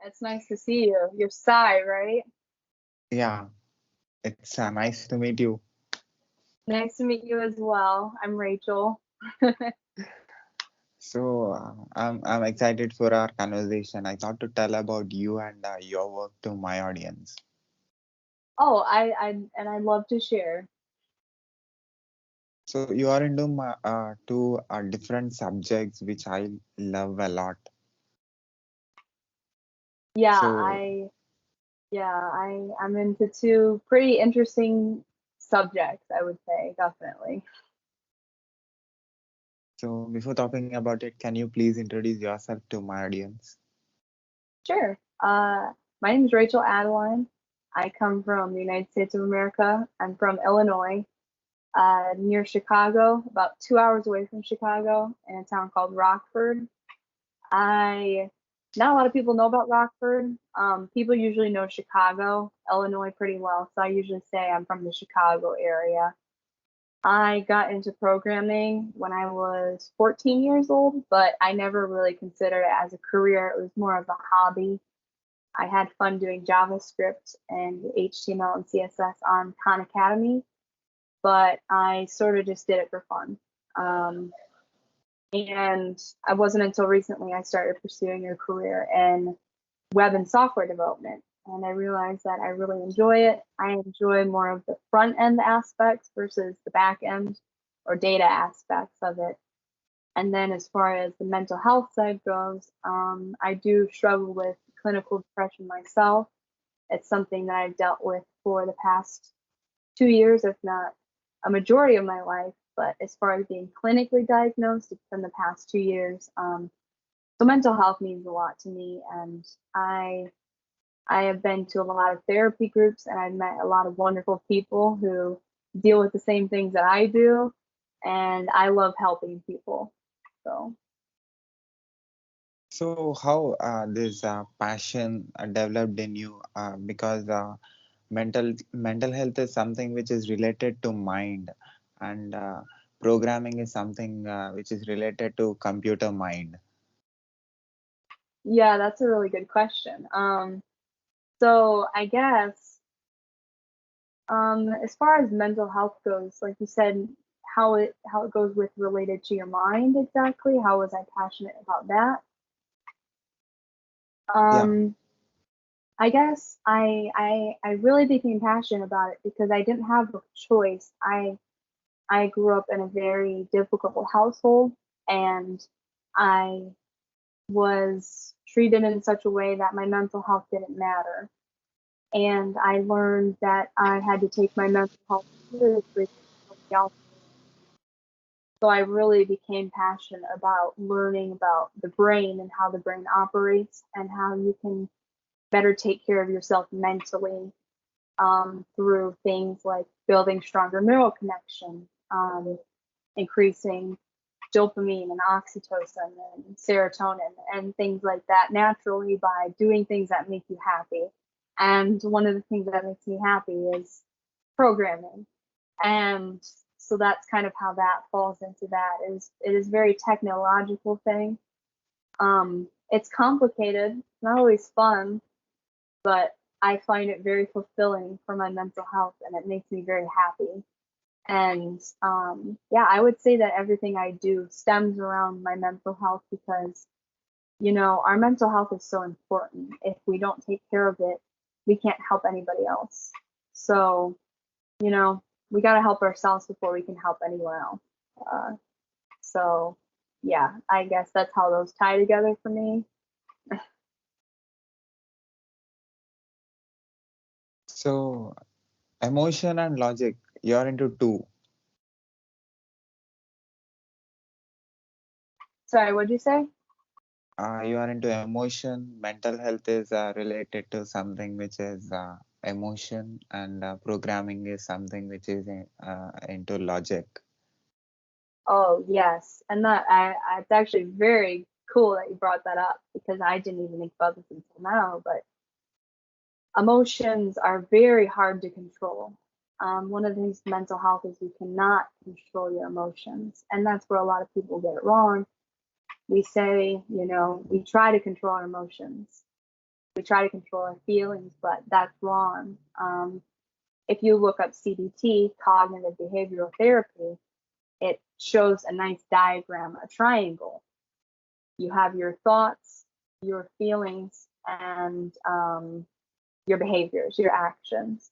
It's nice to see you. You're Sai, right? Yeah, it's nice to meet you. Nice to meet you as well. I'm Rachel. So I'm excited for our conversation. I thought to tell about you and your work to my audience. Oh, I love to share. So you are into two different subjects which I love a lot. Yeah, So I'm into two pretty interesting subjects, I would say, definitely. so before talking about it, can you please introduce yourself to my audience? Sure. My name is Rachael Adeline. I come from the United States of America. I'm from Illinois, near Chicago, about 2 hours away from Chicago, in a town called Rockford. I Not a lot of people know about Rockford. People usually know Chicago, Illinois pretty well, so I usually say I'm from the Chicago area. I got into programming when I was 14 years old, but I never really considered it as a career. It was more of a hobby. I had fun doing JavaScript and HTML and CSS on Khan Academy, but I sort of just did it for fun. Um, and it wasn't until recently I started pursuing a career in web and software development. And I realized that I really enjoy it. I enjoy more of the front end aspects versus the back end or data aspects of it. And then as far as the mental health side goes, I do struggle with clinical depression myself. It's something that I've dealt with for the past 2 years, if not a majority of my life. But as far as being clinically diagnosed, it's been the past 2 years. So mental health means a lot to me, and I have been to a lot of therapy groups, and I've met a lot of wonderful people who deal with the same things that I do, and I love helping people. So So how this passion developed in you? Because mental health is something which is related to mind, and programming is something which is related to computer mind. yeah, that's a really good question. So I guess as far as mental health goes, like you said, how it goes with related to your mind exactly. How was I passionate about that? Yeah. Um, I guess I really became passionate about it because I didn't have a choice. I grew up in a very difficult household, and I was treated in such a way that my mental health didn't matter. And I learned that I had to take my mental health seriously. So I really became passionate about learning about the brain and how the brain operates and how you can better take care of yourself mentally, through things like building stronger neural connections, increasing dopamine and oxytocin and serotonin and things like that naturally by doing things that make you happy. And one of the things that makes me happy is programming. And so that's kind of how that falls into that. It is a very technological thing. It's complicated, not always fun, but I find it very fulfilling for my mental health, and it makes me very happy. And yeah, I would say that everything I do stems around my mental health because, our mental health is so important. If we don't take care of it, we can't help anybody else. So, you know, we got to help ourselves before we can help anyone else. Uh, so, yeah, I guess that's how those tie together for me. So emotion and logic, you're into two. Sorry, what'd you say? You are into emotion. Mental health is related to something which is emotion, and programming is something which is into logic. Oh, yes. And it's actually very cool that you brought that up because I didn't even think about this until now. But emotions are very hard to control. One of the things with mental health is you cannot control your emotions. And that's where a lot of people get it wrong. We say, we try to control our emotions. we try to control our feelings, but that's wrong. If you look up CBT, cognitive behavioral therapy, it shows a nice diagram, a triangle. You have your thoughts, your feelings, and your behaviors, your actions.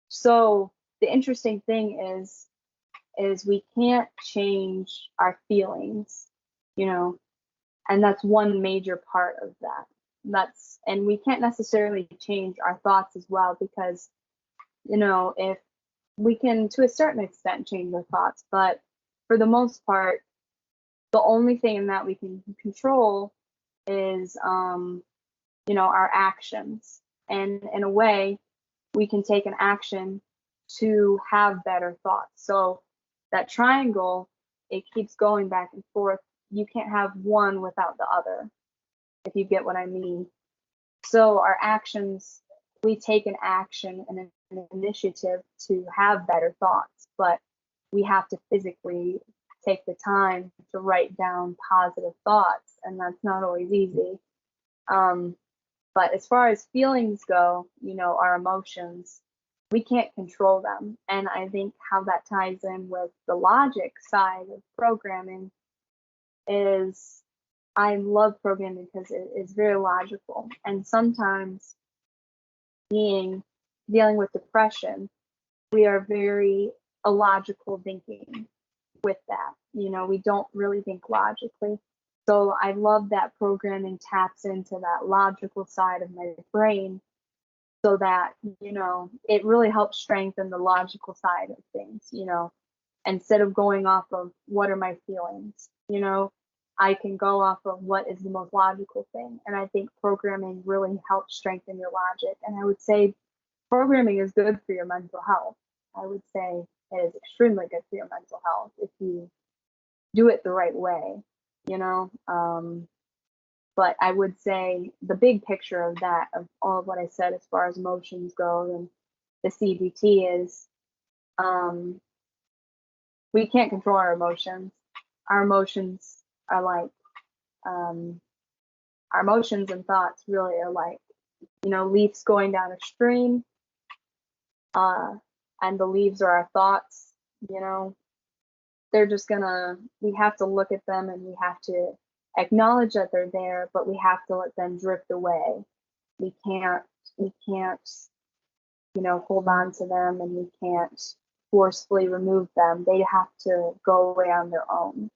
So the interesting thing is we can't change our feelings, you know, and that's one major part of that. And we can't necessarily change our thoughts as well, because, if we can to a certain extent change our thoughts, but for the most part, the only thing that we can control is our actions. And in a way, we can take an action to have better thoughts. So that triangle, it keeps going back and forth. You can't have one without the other, if you get what I mean. So our actions, we take an action and an initiative to have better thoughts, but we have to physically take the time to write down positive thoughts, and that's not always easy. But as far as feelings go, our emotions, we can't control them. And I think how that ties in with the logic side of programming is I love programming because it is very logical. And sometimes dealing with depression, we are very illogical thinking with that. We don't really think logically. So I love that programming taps into that logical side of my brain, so that, it really helps strengthen the logical side of things, instead of going off of what are my feelings, I can go off of what is the most logical thing. And I think programming really helps strengthen your logic. And I would say programming is good for your mental health. I would say it is extremely good for your mental health if you do it the right way, you know. But I would say the big picture of that, of all of what I said as far as emotions go and the CBT is, we can't control our emotions. Our emotions are like, our emotions and thoughts really are like, leaves going down a stream, and the leaves are our thoughts, they're just we have to look at them and we have to acknowledge that they're there, but we have to let them drift away. We can't, hold on to them, and we can't forcefully remove them. They have to go away on their own.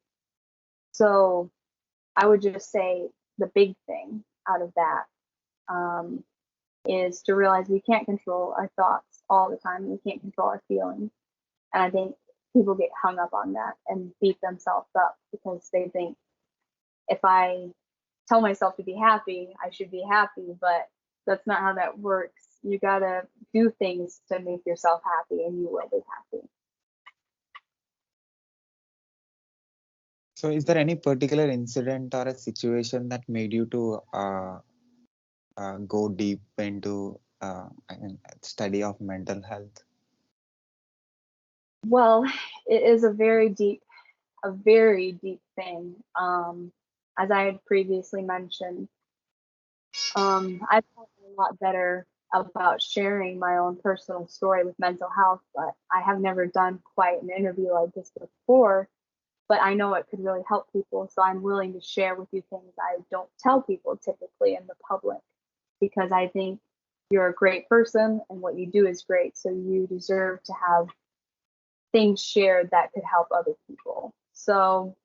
So I would just say the big thing out of that, is to realize we can't control our thoughts all the time. We can't control our feelings. And I think people get hung up on that and beat themselves up because they think, if I tell myself to be happy, I should be happy, but that's not how that works. You gotta do things to make yourself happy, and you will be happy. So is there any particular incident or a situation that made you to go deep into study of mental health? Well, it is a very deep thing. As I had previously mentioned, I've gotten a lot better about sharing my own personal story with mental health, but I have never done quite an interview like this before. But I know it could really help people, so I'm willing to share with you things I don't tell people typically in the public, because I think you're a great person and what you do is great, so you deserve to have things shared that could help other people. So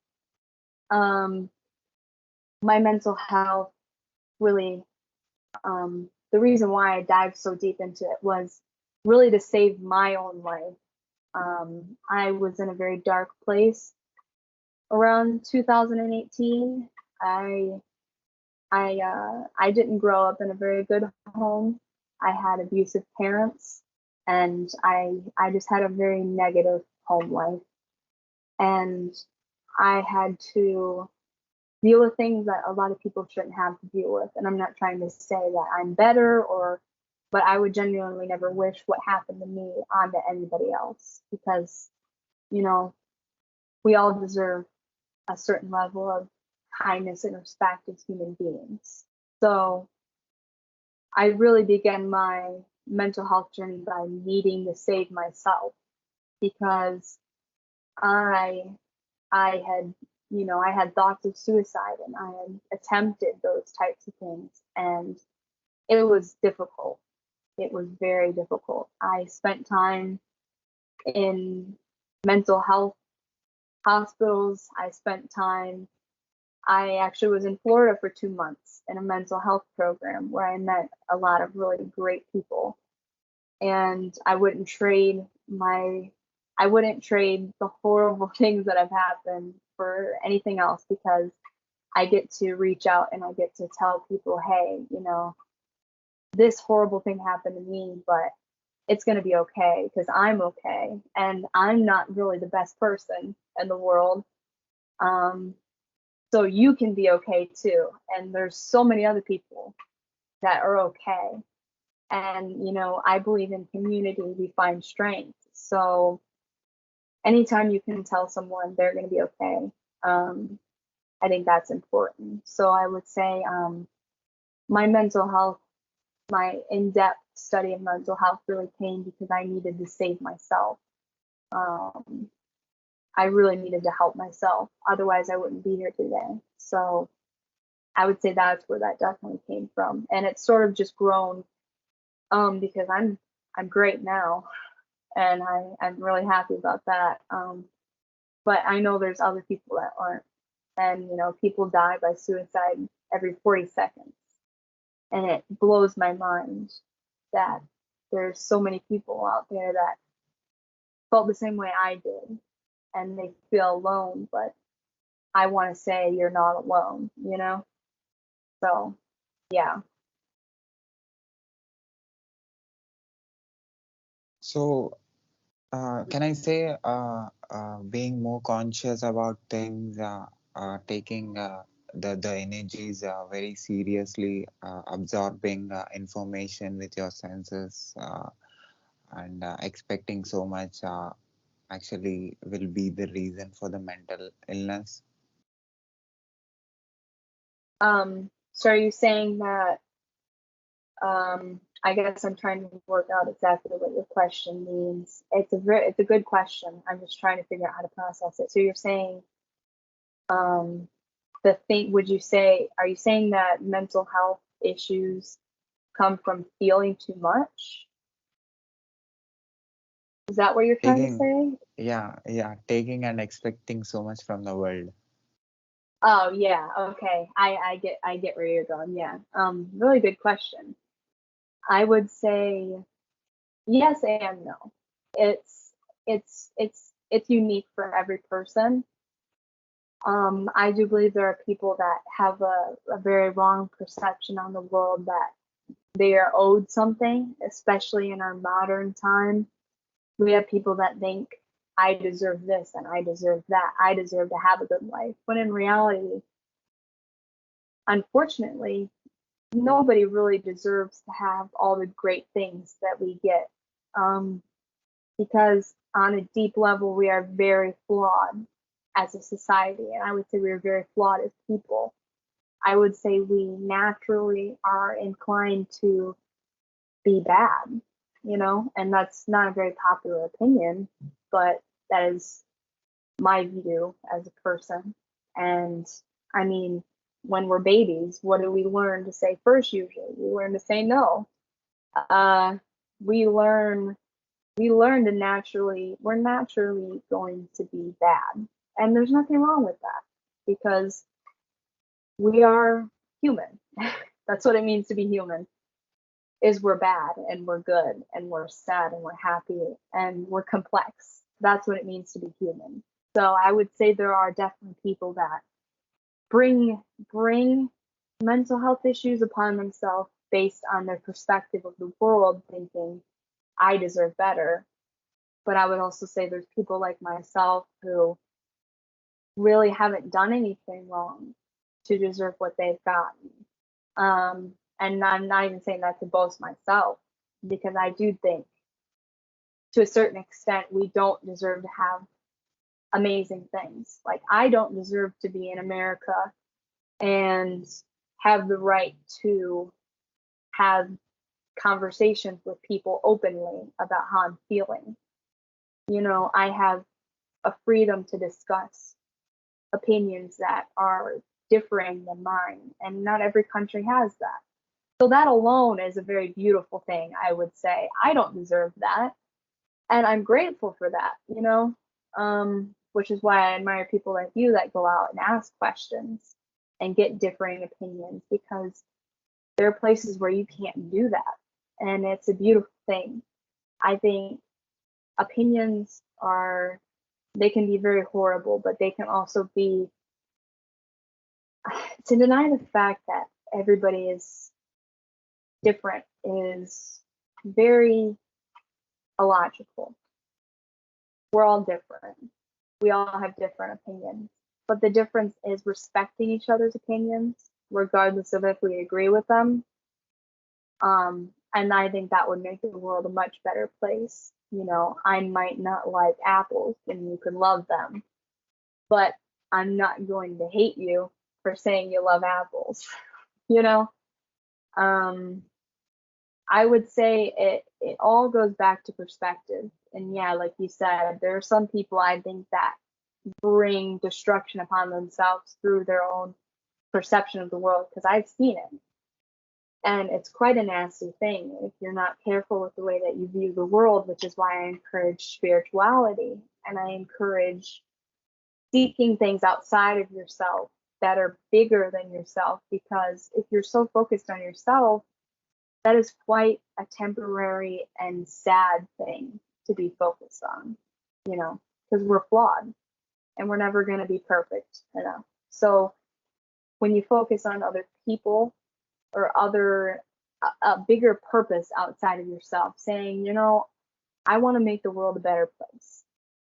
my mental health really, the reason why I dived so deep into it was really to save my own life. I was in a very dark place around 2018. I didn't grow up in a very good home. I had abusive parents, and I just had a very negative home life. And I had to deal with things that a lot of people shouldn't have to deal with. And I'm not trying to say that I'm better, but I would genuinely never wish what happened to me onto anybody else, because, we all deserve a certain level of kindness and respect as human beings. So I really began my mental health journey by needing to save myself because I I had, I had thoughts of suicide and I had attempted those types of things, and it was difficult. It was very difficult. I spent time in mental health hospitals. I actually was in Florida for 2 months in a mental health program where I met a lot of really great people. And I wouldn't trade the horrible things that have happened for anything else, because I get to reach out and I get to tell people, hey, this horrible thing happened to me, but it's going to be okay because I'm okay. And I'm not really the best person in the world. Um, so you can be okay too. And there's so many other people that are okay. And, I believe in community, we find strength. So anytime you can tell someone they're going to be okay, um, I think that's important. So I would say my mental health, my in-depth study of mental health really came because I needed to save myself. Um, I really needed to help myself. Otherwise, I wouldn't be here today. So I would say that's where that definitely came from. And it's sort of just grown because I'm great now, and I'm really happy about that. But I know there's other people that aren't. And people die by suicide every 40 seconds. And it blows my mind that there's so many people out there that felt the same way I did, and they feel alone, but I want to say you're not alone. So, yeah. So, can I say being more conscious about things, taking the energies very seriously, absorbing information with your senses, and expecting so much actually will be the reason for the mental illness? So are you saying that, I guess I'm trying to work out exactly what your question means. It's a good question. I'm just trying to figure out how to process it. So you're saying, um, are you saying that mental health issues come from feeling too much? Is that what you're trying to Taking, say? yeah, taking and expecting so much from the world. Oh yeah, okay. I get where you're going. Yeah. Really good question. I would say yes and no. It's it's unique for every person. I do believe there are people that have a very wrong perception on the world, that they are owed something, especially in our modern time. We have people that think, I deserve this and I deserve that. I deserve to have a good life. When in reality, unfortunately, nobody really deserves to have all the great things that we get. Um, because on a deep level, we are very flawed as a society. And I would say we are very flawed as people. I would say we naturally are inclined to be bad, and that's not a very popular opinion, but that is my view as a person. And I mean, when we're babies, what do we learn to say first usually? We learn to say no. Uh, we learn we're naturally going to be bad. And there's nothing wrong with that, because we are human. That's what it means to be human. Is we're bad and we're good and we're sad and we're happy and we're complex. That's what it means to be human. So I would say there are definitely people that bring mental health issues upon themselves based on their perspective of the world, thinking I deserve better. But I would also say there's people like myself who really haven't done anything wrong to deserve what they've gotten. And I'm not even saying that to boast myself, because I do think to a certain extent we don't deserve to have amazing things. Like, I don't deserve to be in America and have the right to have conversations with people openly about how I'm feeling. I have a freedom to discuss opinions that are differing than mine, and not every country has that. So that alone is a very beautiful thing, I would say. I don't deserve that, and I'm grateful for that, which is why I admire people like you that go out and ask questions and get differing opinions, because there are places where you can't do that, and it's a beautiful thing. I think opinions they can be very horrible, but they can also be to deny the fact that everybody is different is very illogical. We're all different. We all have different opinions. But the difference is respecting each other's opinions, regardless of if we agree with them. And I think that would make the world a much better place. I might not like apples and you can love them, but I'm not going to hate you for saying you love apples. you know? Um, I would say it all goes back to perspective. And yeah, like you said, there are some people I think that bring destruction upon themselves through their own perception of the world, because I've seen it. And it's quite a nasty thing if you're not careful with the way that you view the world, which is why I encourage spirituality and I encourage seeking things outside of yourself that are bigger than yourself. Because if you're so focused on yourself, that is quite a temporary and sad thing to be focused on, because we're flawed and we're never going to be perfect. So when you focus on other people or a bigger purpose outside of yourself, saying, I want to make the world a better place.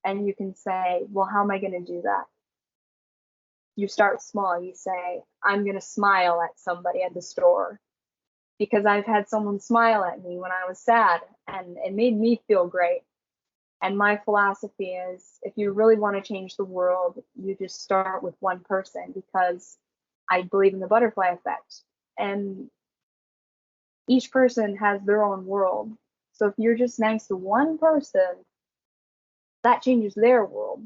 And you can say, well, how am I going to do that? You start small. You say, I'm going to smile at somebody at the store because I've had someone smile at me when I was sad and it made me feel great. And my philosophy is, if you really want to change the world, you just start with one person, because I believe in the butterfly effect. And each person has their own world. So if you're just nice to one person, that changes their world.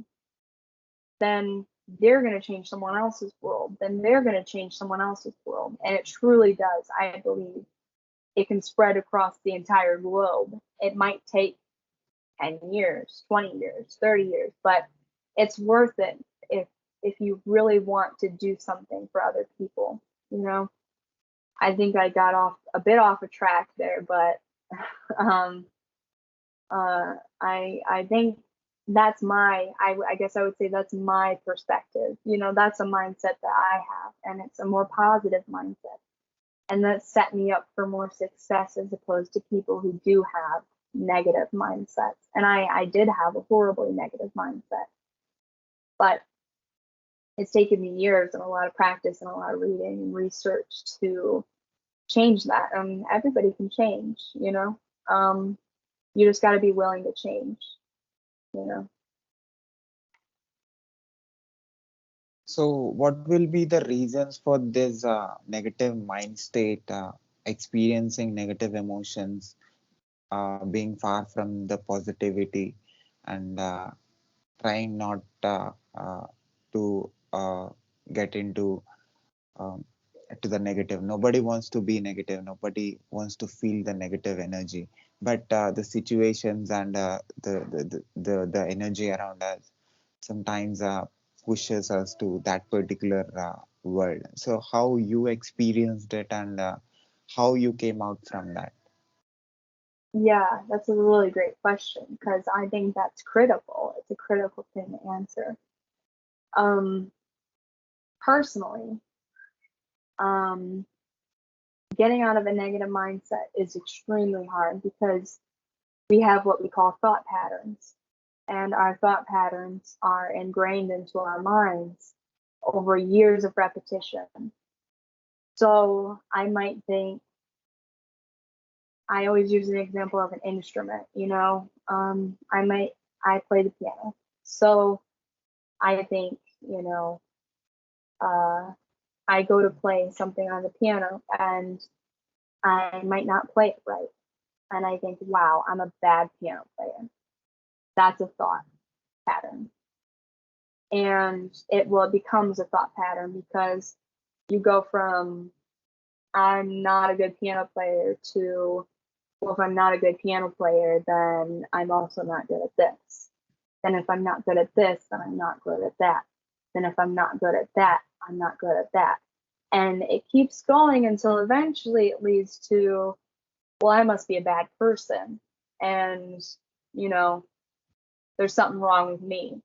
Then they're going to change someone else's world. Then they're going to change someone else's world. And it truly does, I believe. It can spread across the entire globe. It might take 10 years, 20 years, 30 years, but it's worth it if you really want to do something for other people. I think I got a bit off a track there, but um, I think I guess I would say that's my perspective. That's a mindset that I have, and it's a more positive mindset. And that set me up for more success as opposed to people who do have negative mindsets. And I did have a horribly negative mindset, but it's taken me years and a lot of practice and a lot of reading and research to change that. Everybody can change. You just got to be willing to change, you know. So, what will be the reasons for this negative mind state, experiencing negative emotions, being far from the positivity, and trying not to get into um, to the negative? Nobody wants to be negative. Nobody wants to feel the negative energy. But the situations and the energy around us sometimes pushes us to that particular world. So how you experienced it and how you came out from that? Yeah, that's a really great question, because I think that's critical. It's a critical thing to answer. Um, Personally, um, getting out of a negative mindset is extremely hard, because we have what we call thought patterns, and our thought patterns are ingrained into our minds over years of repetition. So I might think, I always use an example of an instrument. I play the piano. So I think, uh, I go to play something on the piano, and I might not play it right. And I think, wow, I'm a bad piano player. That's a thought pattern. And it becomes a thought pattern because you go from I'm not a good piano player to, well, if I'm not a good piano player, then I'm also not good at this. Then if I'm not good at this, then I'm not good at that. Then if I'm not good at that, I'm not good at that. And it keeps going until eventually it leads to, well, I must be a bad person. And, you know, there's something wrong with me.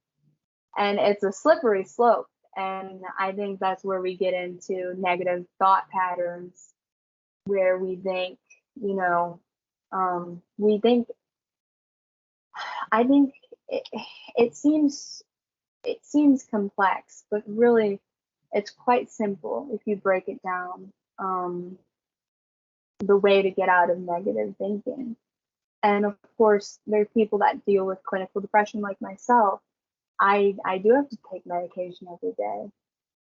And it's a slippery slope. And I think that's where we get into negative thought patterns where we think, you know, we think, I think it, it seems it seems complex, but really it's quite simple if you break it down. The way to get out of negative thinking. And of course, there are people that deal with clinical depression like myself. I do have to take medication every day,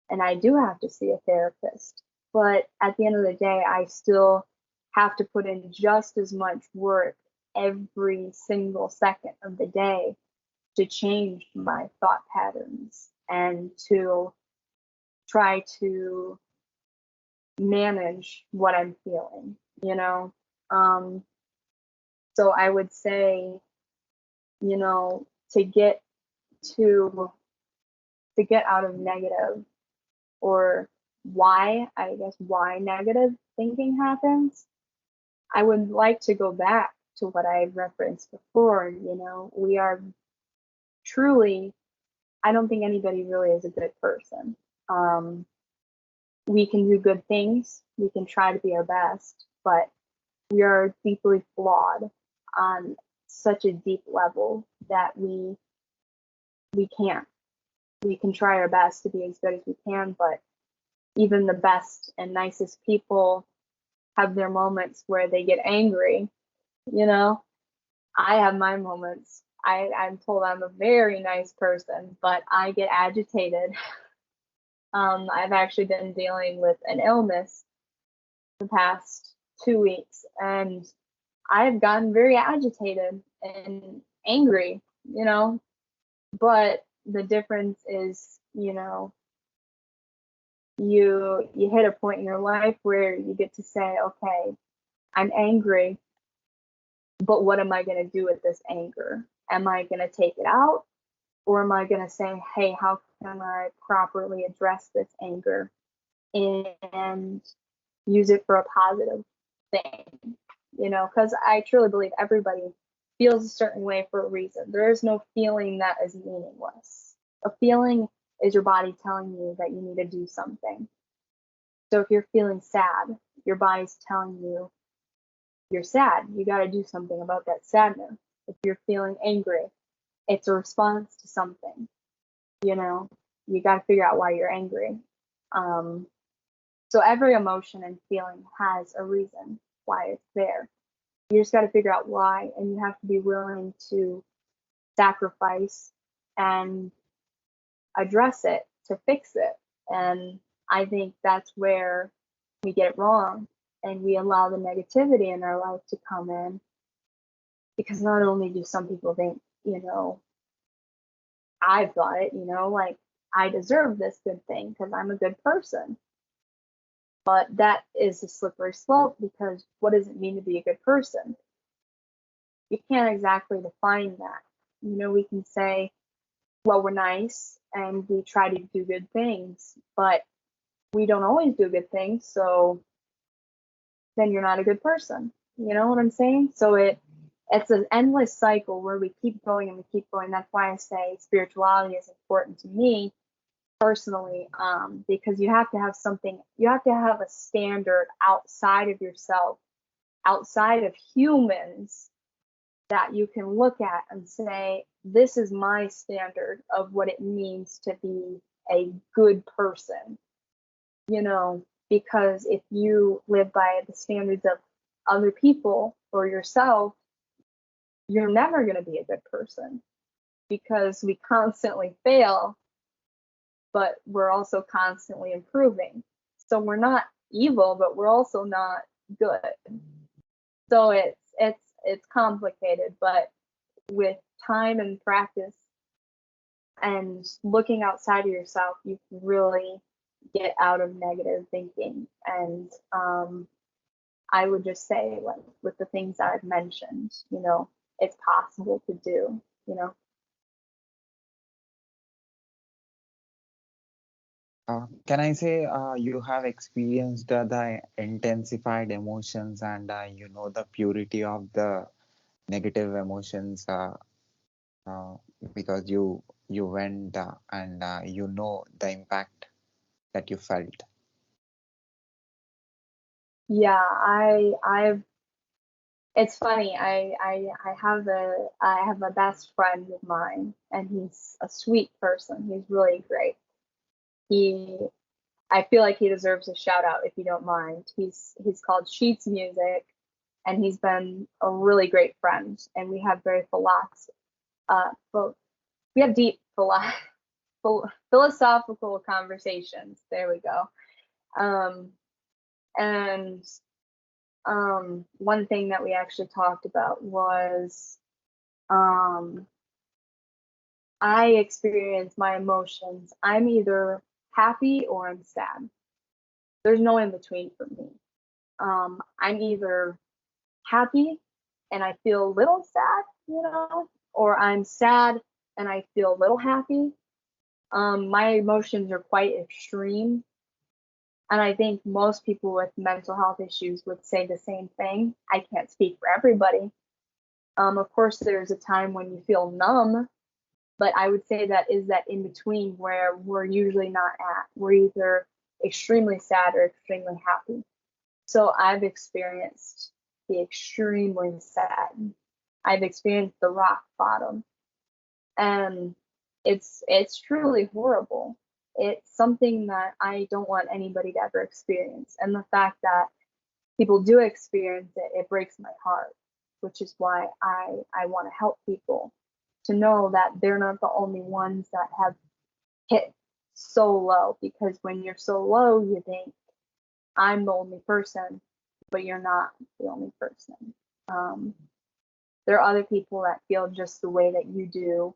and I do have to see a therapist. But at the end of the day, I still have to put in just as much work every single second of the day to change my thought patterns and to try to manage what I'm feeling, you know? Um, so I would say, you know, to to get out of negative or why negative thinking happens, I would like to go back to what I referenced before. You know, we are truly, I don't think anybody really is a good person. Um, we can do good things, we can try to be our best, but we are deeply flawed on such a deep level that we can't. We can try our best to be as good as we can, but even the best and nicest people have their moments where they get angry, you know? I have my moments. I'm told I'm a very nice person, but I get agitated. I've actually been dealing with an illness the past 2 weeks, and I've gotten very agitated and angry, you know? But the difference is, you know, you hit a point in your life where you get to say, okay, I'm angry, but what am I going to do with this anger? Am I going to take it out, or am I going to say, hey, how can I properly address this anger and use it for a positive thing? You know, because I truly believe everybody feels a certain way for a reason. There is no feeling that is meaningless. A feeling is your body telling you that you need to do something. So if you're feeling sad, your body's telling you you're sad. You got to do something about that sadness. If you're feeling angry, it's a response to something. You know, you got to figure out why you're angry. Um, so every emotion and feeling has a reason why it's there. You just got to figure out why, and you have to be willing to sacrifice and address it to fix it. And I think that's where we get it wrong, and we allow the negativity in our life to come in, because not only do some people think, you know, I've got it, you know, like I deserve this good thing because I'm a good person. But that is a slippery slope, because what does it mean to be a good person? You can't exactly define that. You know, we can say, well, we're nice and we try to do good things, but we don't always do good things, so then you're not a good person. You know what I'm saying? So it's an endless cycle where we keep going and we keep going. That's why I say spirituality is important to me personally, because you have to have something, you have to have a standard outside of yourself, outside of humans, that you can look at and say, this is my standard of what it means to be a good person, you know, because if you live by the standards of other people or yourself, you're never going to be a good person, because we constantly fail, but we're also constantly improving. So we're not evil, but we're also not good. So it's complicated, but with time and practice and looking outside of yourself, you can really get out of negative thinking. And I would just say, like, with the things I've mentioned, it's possible to do. Can I say you have experienced the intensified emotions and you know the purity of the negative emotions uh, because you went and you know the impact that you felt. Yeah, I've it's funny. I have a best friend of mine, and he's a sweet person. He's really great. He I feel like he deserves a shout out if you don't mind. He's called Sheets Music, and he's been a really great friend. And we have very we have deep philosophical conversations. There we go. Um, and one thing that we actually talked about was um, I experience my emotions. I'm either happy or I'm sad. There's no in between for me. I'm either happy and I feel a little sad, or I'm sad and I feel a little happy. My emotions are quite extreme, and I think most people with mental health issues would say the same thing. I can't speak for everybody. Of course, there's a time when you feel numb, but I would say that is that in between where we're usually not at. We're either extremely sad or extremely happy. So I've experienced the extremely sad. I've experienced the rock bottom, and it's truly horrible. It's something that I don't want anybody to ever experience. And the fact that people do experience it, it breaks my heart, which is why I want to help people to know that they're not the only ones that have hit so low. Because when you're so low, you think I'm the only person, but you're not the only person. Um, there are other people that feel just the way that you do,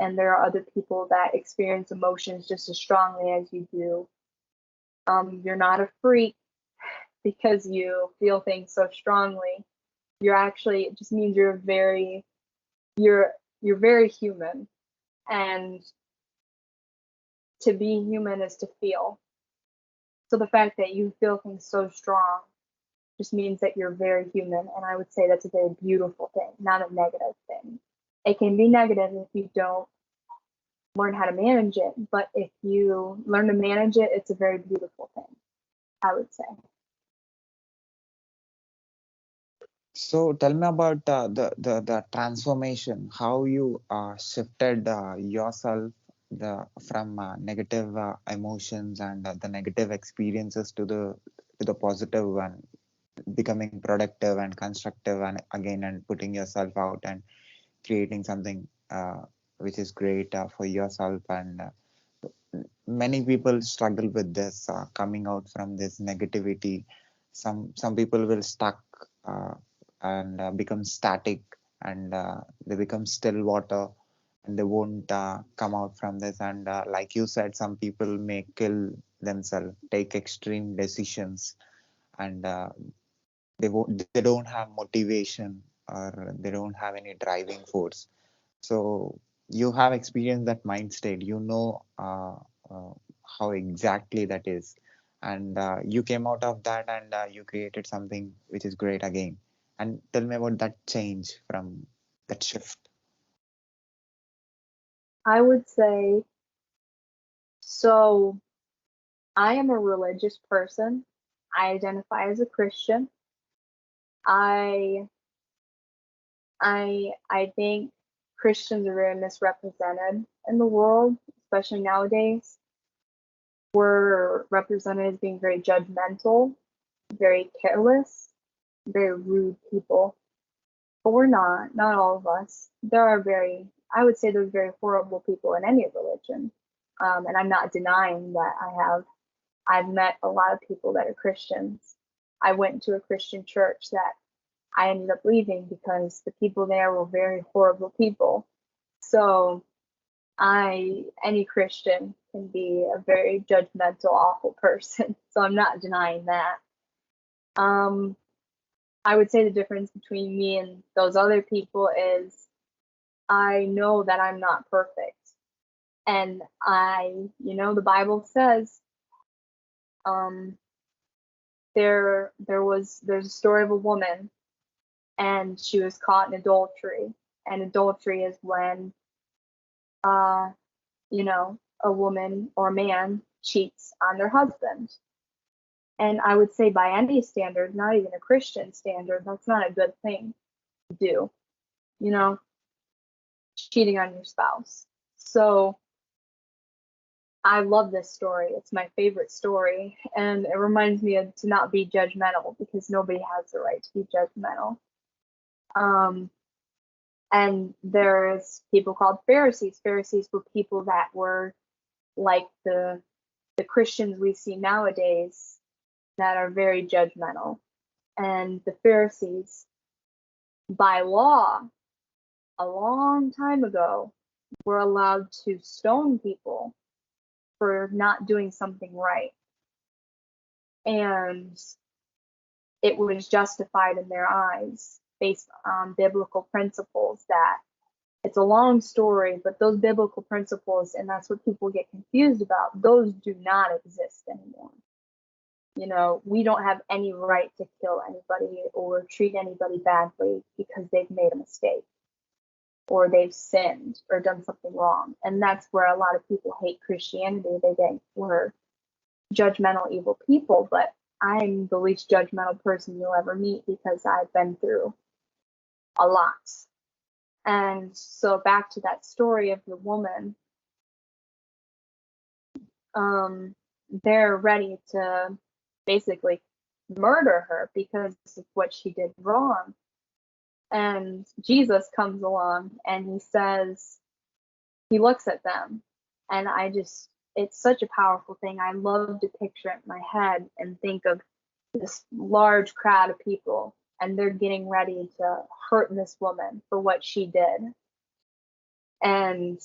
and there are other people that experience emotions just as strongly as you do. You're not a freak because you feel things so strongly. It just means you're you're very human, and to be human is to feel. So the fact that you feel things so strong just means that you're very human, and I would say that's a very beautiful thing, not a negative thing. It can be negative if you don't learn how to manage it, but if you learn to manage it, it's a very beautiful thing, I would say. So tell me about the transformation, how you shifted yourself from negative emotions and the negative experiences to the positive one, becoming productive and constructive, and again and putting yourself out and creating something which is great for yourself. And many people struggle with this coming out from this negativity. Some people will stuck and become static, and they become still water, and they won't come out from this. And like you said, some people may kill themselves, take extreme decisions, and they don't have motivation, or they don't have any driving force. So you have experienced that mind state, uh, how exactly that is, and you came out of that, and you created something which is great again. And tell me about that change from that shift. I would say, so I am a religious person. I identify as a Christian. I I think Christians are very misrepresented in the world, especially nowadays. We're represented as being very judgmental, very careless, very rude people. But we're not all of us. I would say there's very horrible people in any religion. And I'm not denying that I've met a lot of people that are Christians. I went to a Christian church that I ended up leaving because the people there were very horrible people. So any Christian can be a very judgmental, awful person. So I'm not denying that. I would say the difference between me and those other people is I know that I'm not perfect. And the Bible says, there's a story of a woman and she was caught in adultery. And adultery is when, uh, a woman or a man cheats on their husband. And I would say by any standard, not even a Christian standard, that's not a good thing to do, cheating on your spouse. So I love this story. It's my favorite story. And it reminds me to not be judgmental because nobody has the right to be judgmental. And there's people called Pharisees. Pharisees were people that were like the Christians we see nowadays that are very judgmental. And the Pharisees, by law, a long time ago, were allowed to stone people for not doing something right. And it was justified in their eyes based on biblical principles. That it's a long story, but those biblical principles, and that's what people get confused about, those do not exist anymore. We don't have any right to kill anybody or treat anybody badly because they've made a mistake or they've sinned or done something wrong. And that's where a lot of people hate Christianity. They think we're judgmental, evil people, but I'm the least judgmental person you'll ever meet because I've been through a lot. And so back to that story of the woman, they're ready to basically murder her because of what she did wrong. And Jesus comes along and he looks at them, and it's such a powerful thing. I love to picture it in my head and think of this large crowd of people, and they're getting ready to hurt this woman for what she did and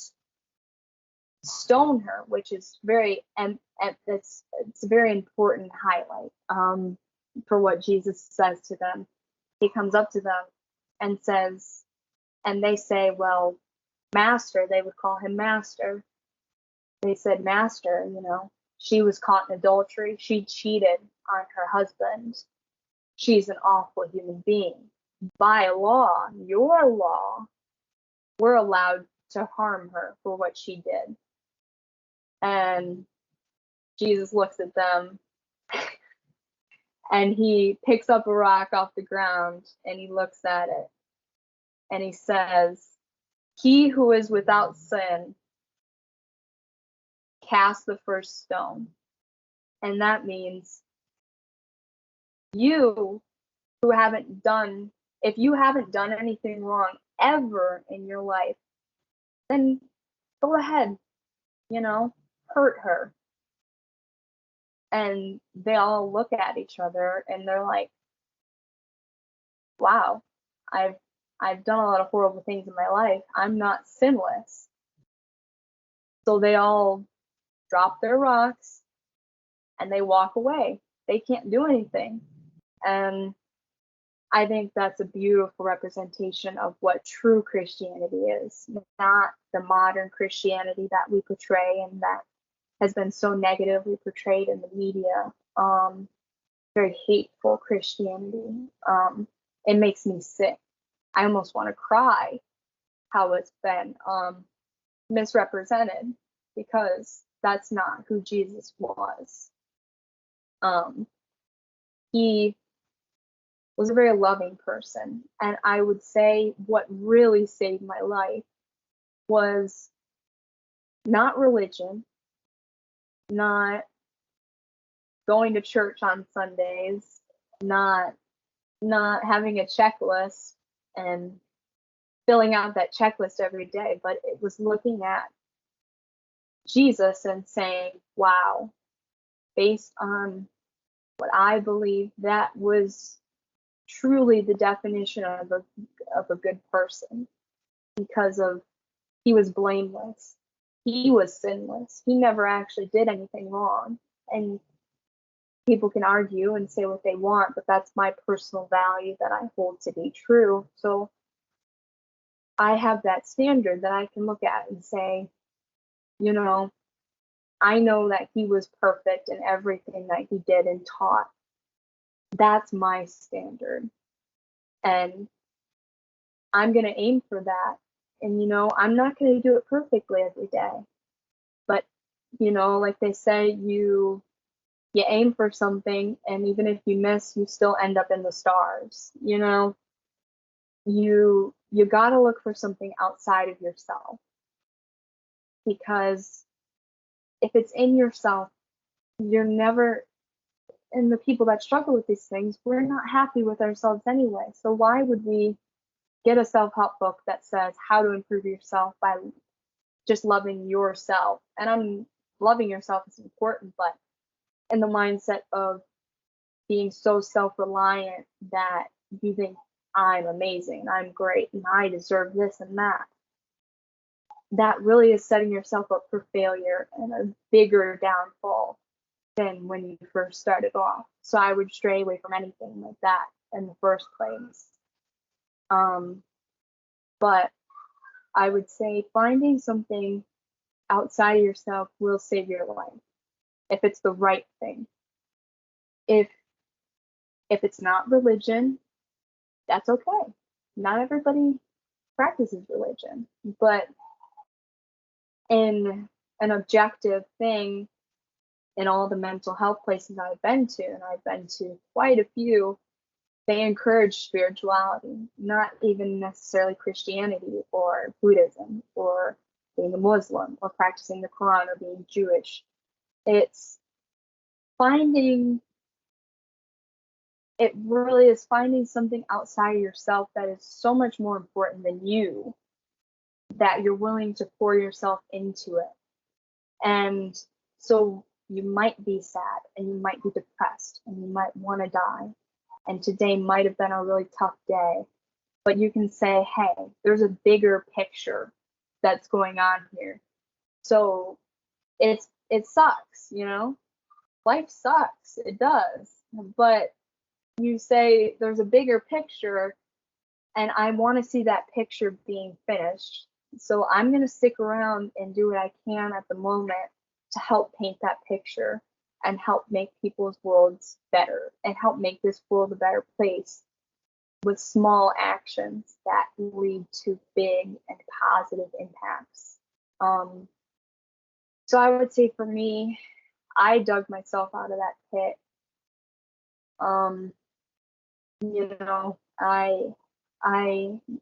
stone her, which is it's a very important highlight for what Jesus says to them. He comes up to them and says, and they say, well, Master, they would call him Master. They said, Master, she was caught in adultery. She cheated on her husband. She's an awful human being. By law, your law, we're allowed to harm her for what she did. And Jesus looks at them and he picks up a rock off the ground and he looks at it and he says, he who is without sin, cast the first stone. And that means you who if you haven't done anything wrong ever in your life, then go ahead, hurt her. And they all look at each other and they're like, wow, I've done a lot of horrible things in my life. I'm not sinless. So they all drop their rocks and they walk away. They can't do anything. And I think that's a beautiful representation of what true Christianity is, not the modern Christianity that we portray and that has been so negatively portrayed in the media. Very hateful Christianity. It makes me sick. I almost want to cry how it's been misrepresented because that's not who Jesus was. He was a very loving person. And I would say what really saved my life was not religion, not going to church on Sundays, not having a checklist and filling out that checklist every day, but it was looking at Jesus and saying, wow, based on what I believe, that was truly the definition of a good person, because of he was blameless. He was sinless. He never actually did anything wrong. And people can argue and say what they want, but that's my personal value that I hold to be true. So I have that standard that I can look at and say, you know, I know that he was perfect in everything that he did and taught. That's my standard. And I'm going to aim for that. And, I'm not going to do it perfectly every day. But, like they say, you aim for something, and even if you miss, you still end up in the stars. You got to look for something outside of yourself, because if it's in yourself, you're never, and the people that struggle with these things, we're not happy with ourselves anyway. So why would we get a self-help book that says how to improve yourself by just loving yourself? And loving yourself is important, but in the mindset of being so self-reliant that you think I'm amazing, I'm great, and I deserve this and that. That really is setting yourself up for failure and a bigger downfall than when you first started off. So I would stray away from anything like that in the first place. But I would say finding something outside of yourself will save your life if it's the right thing. If it's not religion, that's okay. Not everybody practices religion, but in an objective thing, in all the mental health places I've been to, and I've been to quite a few, they encourage spirituality, not even necessarily Christianity or Buddhism or being a Muslim or practicing the Quran or being Jewish. It's it really is finding something outside of yourself that is so much more important than you, that you're willing to pour yourself into it. And so you might be sad, and you might be depressed, and you might want to die. And today might have been a really tough day, but you can say, hey, there's a bigger picture that's going on here. So it sucks, life sucks, it does, but you say there's a bigger picture, and I want to see that picture being finished. So I'm going to stick around and do what I can at the moment to help paint that picture and help make people's worlds better and help make this world a better place with small actions that lead to big and positive impacts. So I would say for me, I dug myself out of that pit.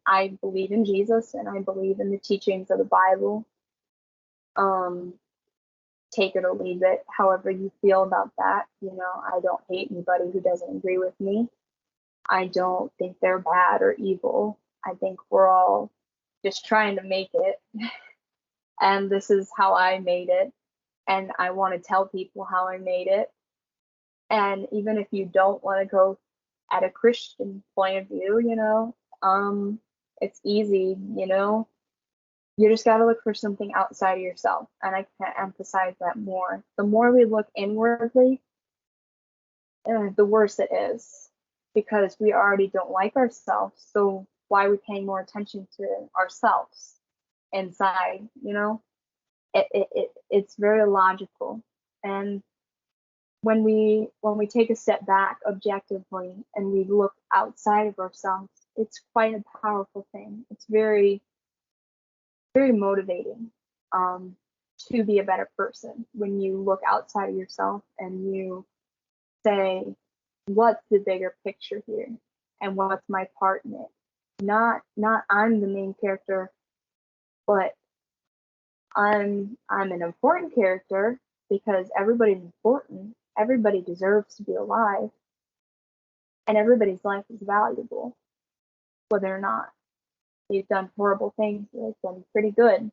I believe in Jesus, and I believe in the teachings of the Bible. Take it or leave it, however you feel about that. I don't hate anybody who doesn't agree with me. I don't think they're bad or evil. I think we're all just trying to make it. And this is how I made it. And I want to tell people how I made it. And even if you don't want to go at a Christian point of view, it's easy, you just got to look for something outside of yourself. And I can't emphasize that more. The more we look inwardly, the worse it is, because we already don't like ourselves. So why are we paying more attention to ourselves inside? It's very logical. And when we take a step back objectively and we look outside of ourselves, it's quite a powerful thing. It's very, very motivating to be a better person when you look outside of yourself and you say, what's the bigger picture here, and what's my part in it? Not I'm the main character, but I'm an important character, because everybody's important. Everybody deserves to be alive, and everybody's life is valuable, whether or not they've done horrible things or they've done pretty good.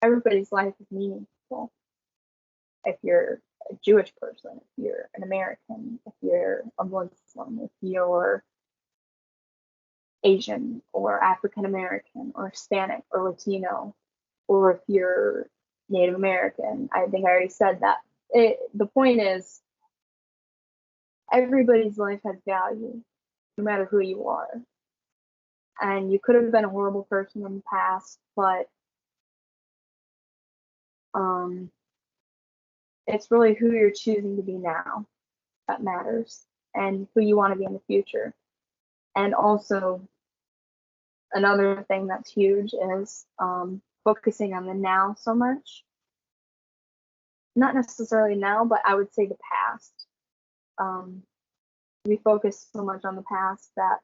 Everybody's life is meaningful if you're a Jewish person, if you're an American, if you're a Muslim, if you're Asian or African American or Hispanic or Latino, or if you're Native American. I think I already said that. The point is, everybody's life has value, no matter who you are. And you could have been a horrible person in the past, but it's really who you're choosing to be now that matters, and who you want to be in the future. And also, another thing that's huge is focusing on the now so much. Not necessarily now, but I would say the past. Um, we focus so much on the past that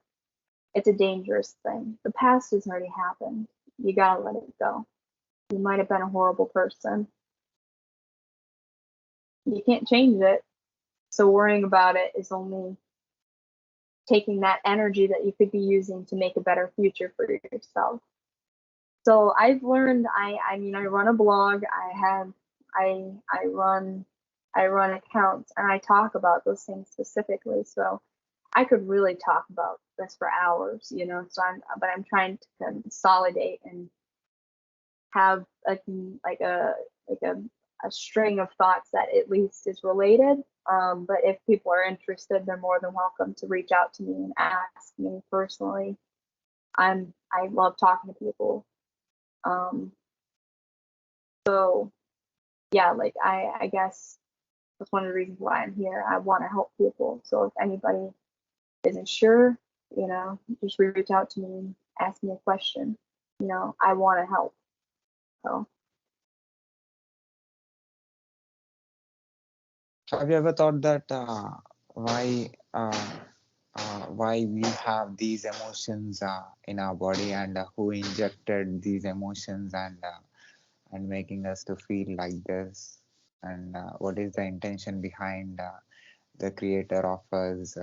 it's a dangerous thing. The past has already happened. You gotta let it go. You might have been a horrible person. You can't change it. So worrying about it is only taking that energy that you could be using to make a better future for yourself. So I've learned, I mean, I run a blog, I run accounts, and I talk about those things specifically. So I could really talk about this for hours, but I'm trying to consolidate and have a string of thoughts that at least is related. But if people are interested, they're more than welcome to reach out to me and ask me personally. I love talking to people. So yeah, like I guess that's one of the reasons why I'm here. I want to help people. So if anybody isn't sure, just reach out to me and ask me a question. I want to help. So Have you ever thought that why why we have these emotions in our body, and who injected these emotions, and making us to feel like this, and what is the intention behind the creator of us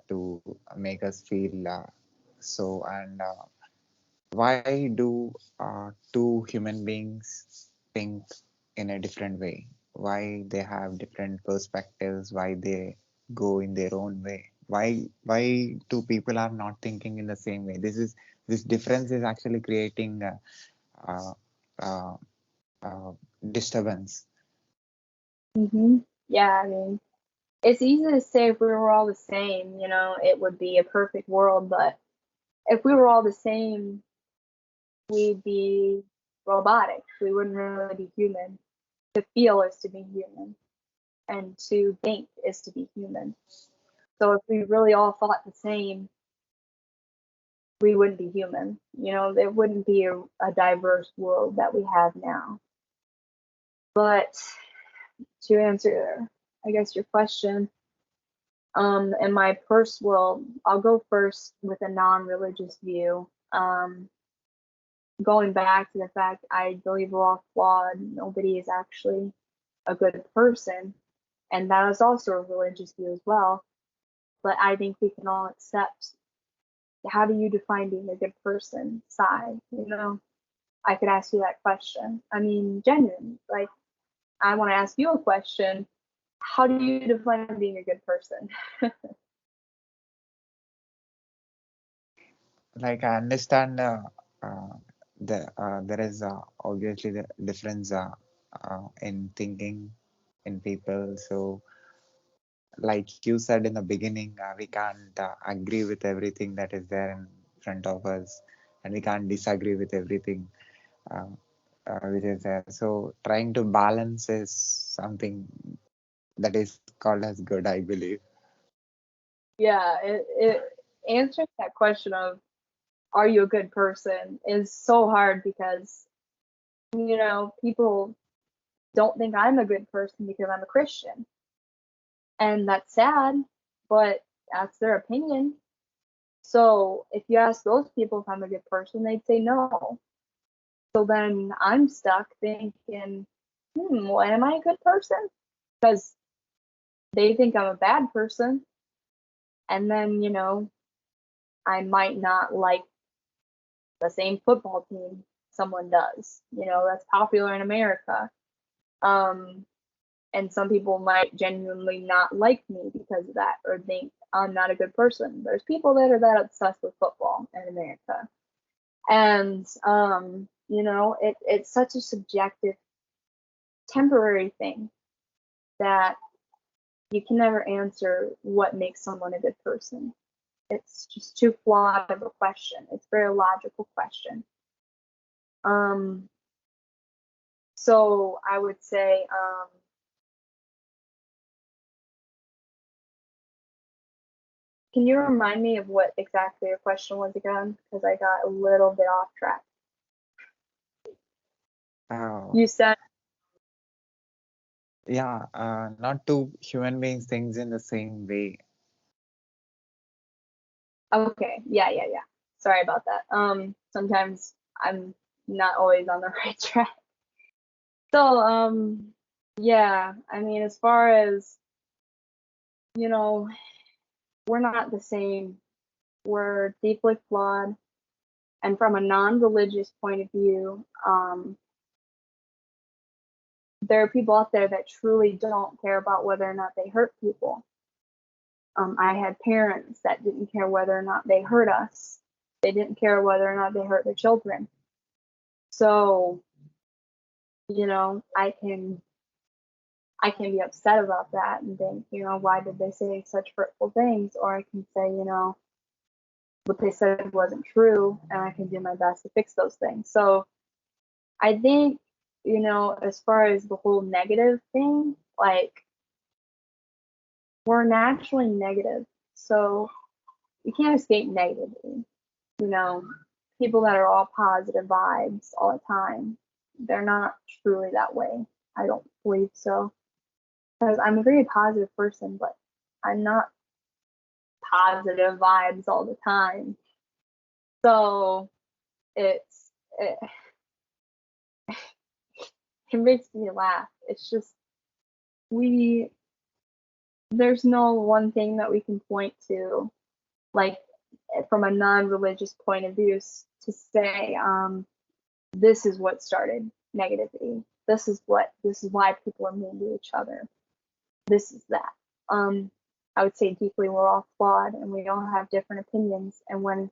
to make us feel so, and why do two human beings think in a different way? Why they have different perspectives? Why they go in their own way? Why two people are not thinking in the same way? This difference is actually creating uh, uh, uh, disturbance. yeah, I mean, it's easy to say if we were all the same, it would be a perfect world. But if we were all the same, we'd be robotic. We wouldn't really be human. To feel is to be human, and to think is to be human. So if we really all thought the same, we wouldn't be human. There wouldn't be a diverse world that we have now. But to answer, I guess, your question, in my personal, I'll go first with a non-religious view. Going back to the fact I believe we're all flawed. Nobody is actually a good person, and that is also a religious view as well. But I think we can all accept. How do you define being a good person, Sai? I could ask you that question. I mean, genuine. Like, I want to ask you a question. How do you define being a good person? Like I understand there is obviously the difference in thinking in people. So like you said in the beginning, we can't agree with everything that is there in front of us, and we can't disagree with everything uh, which is there. So trying to balance is something that is called as good, I believe. Yeah, answering that question of are you a good person is so hard because people don't think I'm a good person because I'm a Christian, and that's sad, but that's their opinion. So if you ask those people if I'm a good person, they'd say no. So then I'm stuck thinking, well, am I a good person? Because they think I'm a bad person, and then I might not like the same football team someone does. That's popular in America. Um, And some people might genuinely not like me because of that, or think I'm not a good person. There's people that are that obsessed with football in America. And it's such a subjective, temporary thing that you can never answer what makes someone a good person. It's just too flawed of a question. It's a very logical question. So I would say, can you remind me of what exactly your question was again? Because I got a little bit off track. Oh, You said, yeah, not two human beings things in the same way. okay, yeah. Sorry about that. Sometimes I'm not always on the right track. So, yeah, I mean, as far as, you know, we're not the same. We're deeply flawed. And from a non-religious point of view, there are people out there that truly don't care about whether or not they hurt people. I had parents that didn't care whether or not they hurt us. They didn't care whether or not they hurt their children. So, I can be upset about that and think, why did they say such hurtful things? Or I can say, what they said wasn't true, and I can do my best to fix those things. So I think, as far as the whole negative thing, like, we're naturally negative. So you can't escape negativity. You know, people that are all positive vibes all the time, they're not truly that way. I don't believe so. Because I'm a very positive person, but I'm not positive vibes all the time. So it, it makes me laugh. It's just we there's no one thing that we can point to, like, from a non-religious point of view, to say, this is what started negativity. This is why people are mean to each other. This is that. I would say deeply we're all flawed and we all have different opinions. And when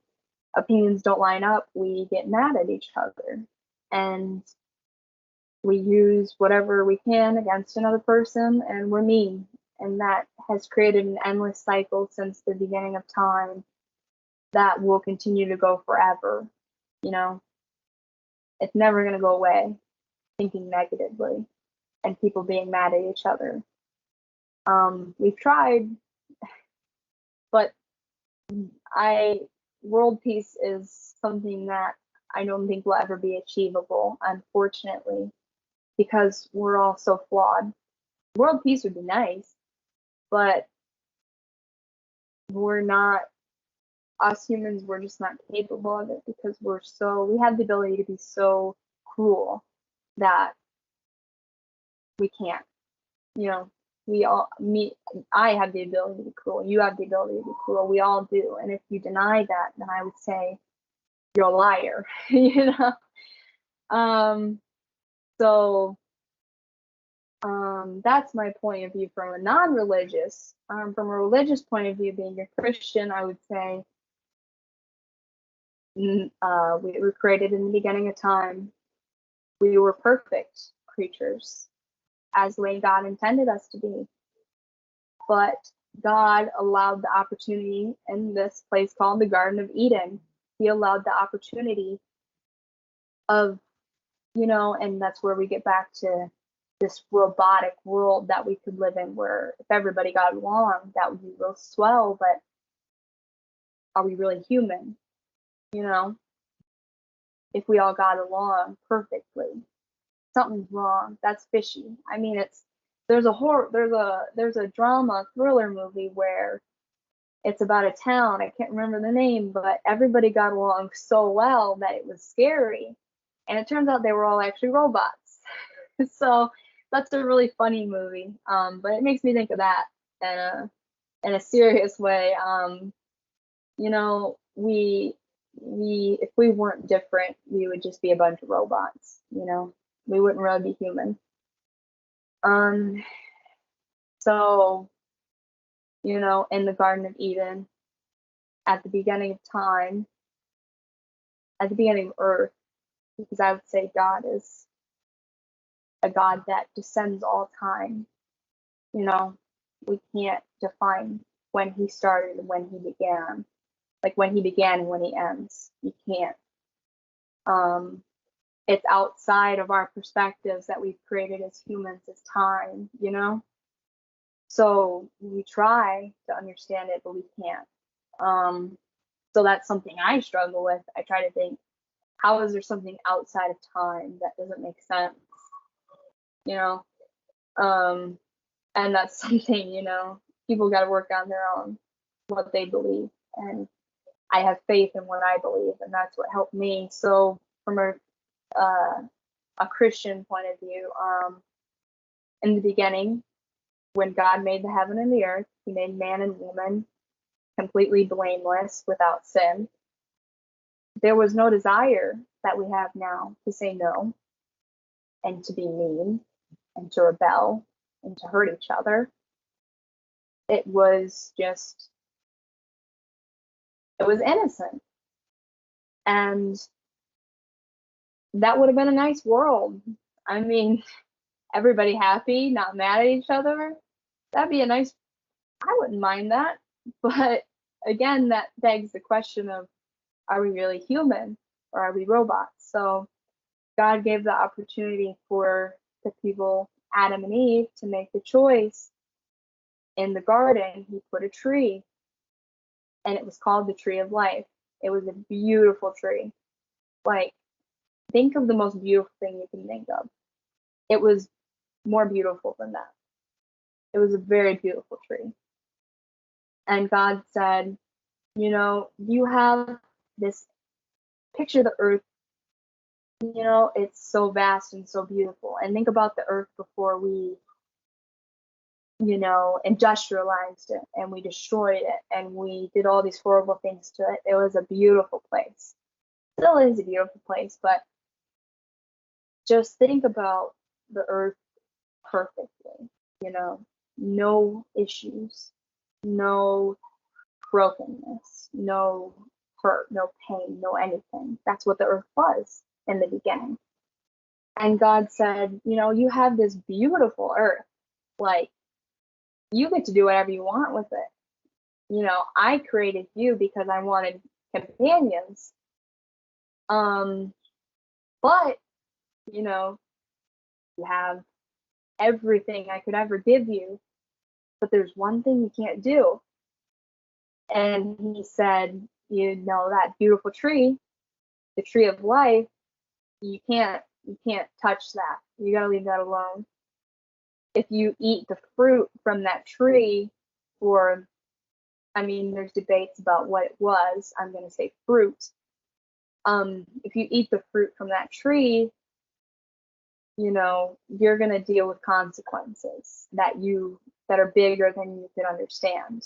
opinions don't line up, we get mad at each other. And we use whatever we can against another person, and we're mean. And that has created an endless cycle since the beginning of time that will continue to go forever. You know, it's never going to go away, thinking negatively and people being mad at each other. We've tried, but I world peace is something that I don't think will ever be achievable, unfortunately, because we're all so flawed. World peace would be nice, but we're not, us humans, we're just not capable of it because we have the ability to be so cruel that we can't. You know, I have the ability to be cruel. You have the ability to be cruel. We all do. And if you deny that, then I would say you're a liar. you know. So that's my point of view from a non-religious. From a religious point of view, being a Christian, I would say we were created in the beginning of time. We were perfect creatures, as the way God intended us to be. But God allowed the opportunity in this place called the Garden of Eden. He allowed the opportunity of, and that's where we get back to this robotic world that we could live in, where if everybody got along, that would be real swell, but are we really human? If we all got along perfectly, something's wrong. That's fishy. I mean, there's a drama thriller movie where it's about a town. I can't remember the name, but everybody got along so well that it was scary. And it turns out they were all actually robots. So that's a really funny movie. But it makes me think of that in a serious way. If we weren't different, we would just be a bunch of robots. We wouldn't really be human. So, in the Garden of Eden, at the beginning of time, at the beginning of earth, because I would say God is a God that descends all time. We can't define when he started and when he began. Like when he began and when he ends. You can't. It's outside of our perspectives that we've created as humans as time. So we try to understand it, but we can't. So that's something I struggle with. I try to think, how is there something outside of time that doesn't make sense? You know, and that's something, people got to work on their own, what they believe. And I have faith in what I believe, and that's what helped me. So from a Christian point of view, in the beginning, when God made the heaven and the earth, he made man and woman completely blameless without sin. There was no desire that we have now to say no and to be mean and to rebel and to hurt each other. It was innocent. And that would have been a nice world. I mean, everybody happy, not mad at each other. That'd be I wouldn't mind that. But again, that begs the question of, are we really human or are we robots? So God gave the opportunity for the people, Adam and Eve, to make the choice. In the garden, he put a tree, and it was called the tree of life. It was a beautiful tree. Like, think of the most beautiful thing you can think of. It was more beautiful than that. It was a very beautiful tree. And God said, you have this picture of the earth, it's so vast and so beautiful. And think about the earth before we, industrialized it and we destroyed it and we did all these horrible things to it. It was a beautiful place. Still is a beautiful place, but just think about the earth perfectly, no issues, no brokenness, no hurt, no pain, no anything. That's what the earth was in the beginning. And God said, you have this beautiful earth. Like, you get to do whatever you want with it. I created you because I wanted companions. But, you have everything I could ever give you, but there's one thing you can't do. And he said, that beautiful tree, the tree of life, you can't touch that. You gotta leave that alone. If you eat the fruit from that tree, there's debates about what it was. I'm gonna say fruit. If you eat the fruit from that tree, you're gonna deal with consequences that are bigger than you can understand.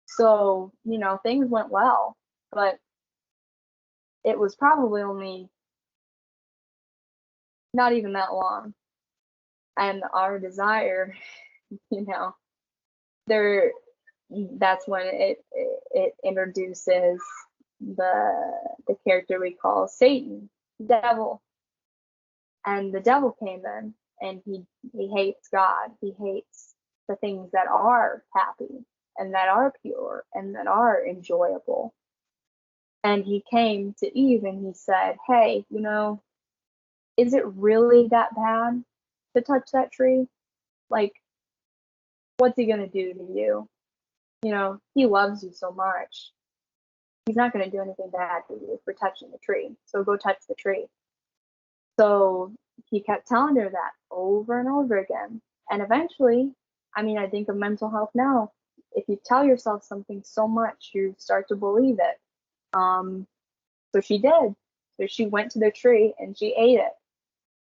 So, things went well, but it was probably only not even that long. And our desire, that's when it introduces the character we call Satan, devil. And the devil came in and he hates God. He hates the things that are happy and that are pure and that are enjoyable. And he came to Eve and he said, hey, is it really that bad to touch that tree? Like, what's he gonna do to you? He loves you so much. He's not gonna do anything bad to you for touching the tree. So go touch the tree. So he kept telling her that over and over again. And eventually, I think of mental health now. If you tell yourself something so much, you start to believe it. So she did. So she went to the tree and she ate it.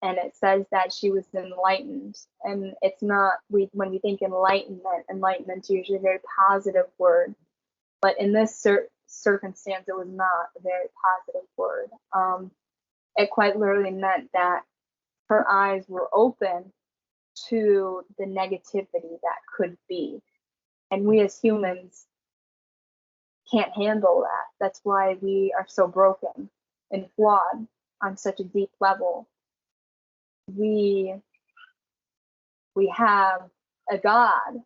And it says that she was enlightened. And it's not, when we think enlightenment's usually a very positive word. But in this circumstance, it was not a very positive word. It quite literally meant that her eyes were open to the negativity that could be. And we as humans can't handle that. That's why we are so broken and flawed on such a deep level. We have a God,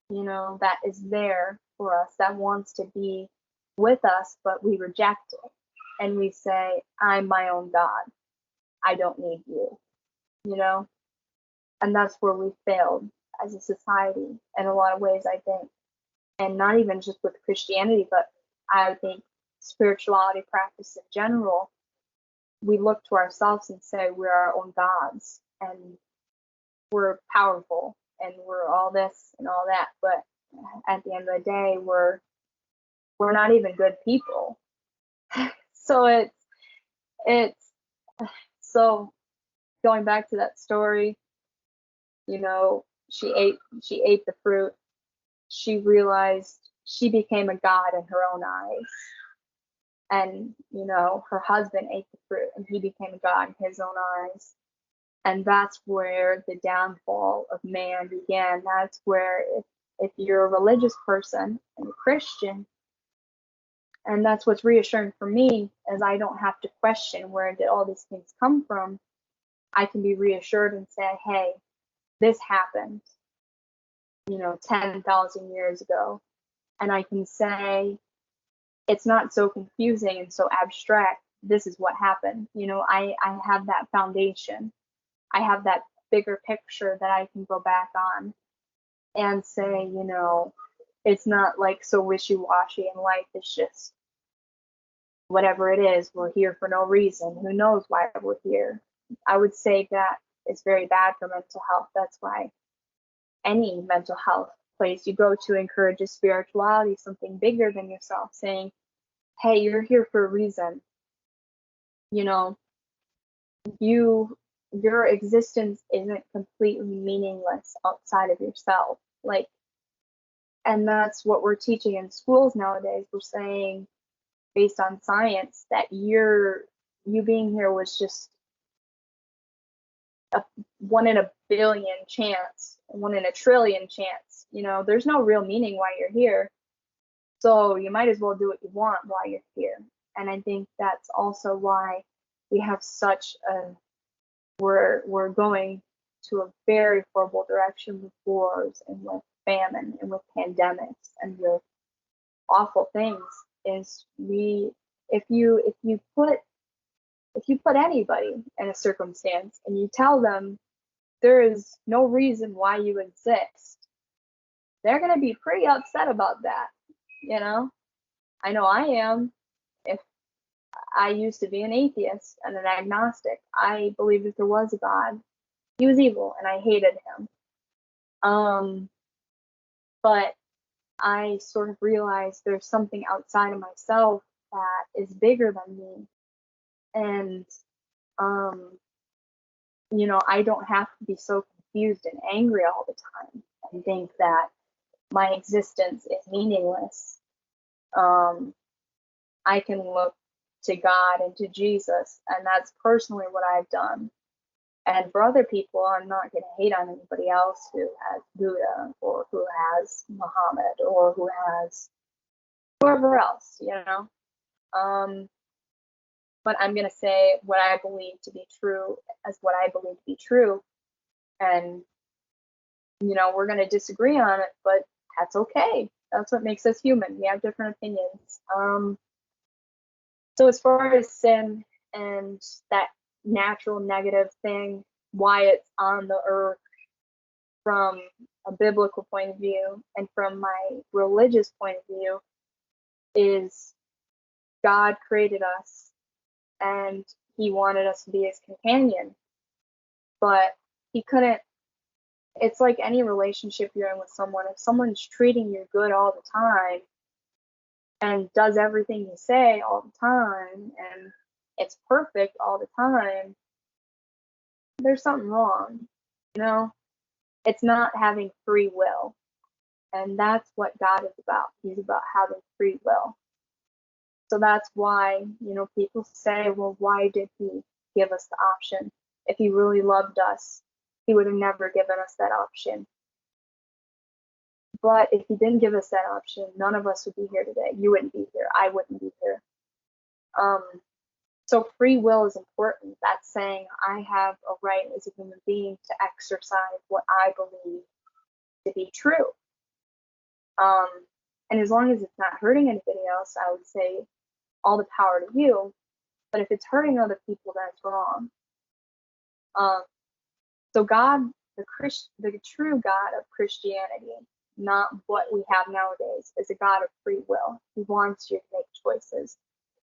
that is there for us, that wants to be with us, but we reject it. And we say, I'm my own God. I don't need you, And that's where we failed as a society in a lot of ways, I think. And not even just with Christianity, but I think spirituality practice in general. We look to ourselves and say we're our own gods and we're powerful and we're all this and all that. But at the end of the day, we're not even good people. So it's so going back to that story, she ate the fruit. She realized she became a god in her own eyes. And, her husband ate the fruit and he became a god in his own eyes. And that's where the downfall of man began. That's where if you're a religious person and a Christian, and that's what's reassuring for me, is I don't have to question where did all these things come from. I can be reassured and say, hey, this happened, 10,000 years ago. And I can say, it's not so confusing and so abstract. This is what happened. I have that foundation. I have that bigger picture that I can go back on and say, it's not like so wishy-washy in life. It's just whatever it is, we're here for no reason. Who knows why we're here? I would say that it's very bad for mental health. That's why any mental health place you go to encourages spirituality, something bigger than yourself, saying, hey, you're here for a reason. Your existence isn't completely meaningless outside of yourself. And that's what we're teaching in schools nowadays. We're saying, based on science, that you being here was just a 1 in a billion chance, 1 in a trillion chance. There's no real meaning why you're here. So you might as well do what you want while you're here. And I think that's also why we have such we're going to a very horrible direction with wars and with famine and with pandemics and with awful things. Is if you put anybody in a circumstance and you tell them there is no reason why you exist, they're going to be pretty upset about that. I know I am. If I used to be an atheist and an agnostic, I believed that there was a God. He was evil and I hated him. But I sort of realized there's something outside of myself that is bigger than me. And I don't have to be so confused and angry all the time and think that my existence is meaningless. I can look to God and to Jesus, and that's personally what I've done. And for other people, I'm not going to hate on anybody else who has Buddha or who has Muhammad or who has whoever else, But I'm going to say what I believe to be true as what I believe to be true. And, we're going to disagree on it, but that's okay. That's what makes us human. We have different opinions. So as far as sin and that natural negative thing, why it's on the earth from a biblical point of view and from my religious point of view, is God created us and he wanted us to be his companion, but he couldn't. It's like any relationship you're in with someone. If someone's treating you good all the time and does everything you say all the time and it's perfect all the time, there's something wrong. It's not having free will. And that's what God is about. He's about having free will. So that's why, people say, well, why did he give us the option? If he really loved us, He would have never given us that option. But if he didn't give us that option, none of us would be here today. You wouldn't be here. I wouldn't be here. Um, so free will is important. That's saying I have a right as a human being to exercise what I believe to be true. Um, and as long as it's not hurting anybody else, I would say all the power to you. But if it's hurting other people, that's wrong. Um, so God, the true God of Christianity, not what we have nowadays, is a God of free will. He wants you to make choices.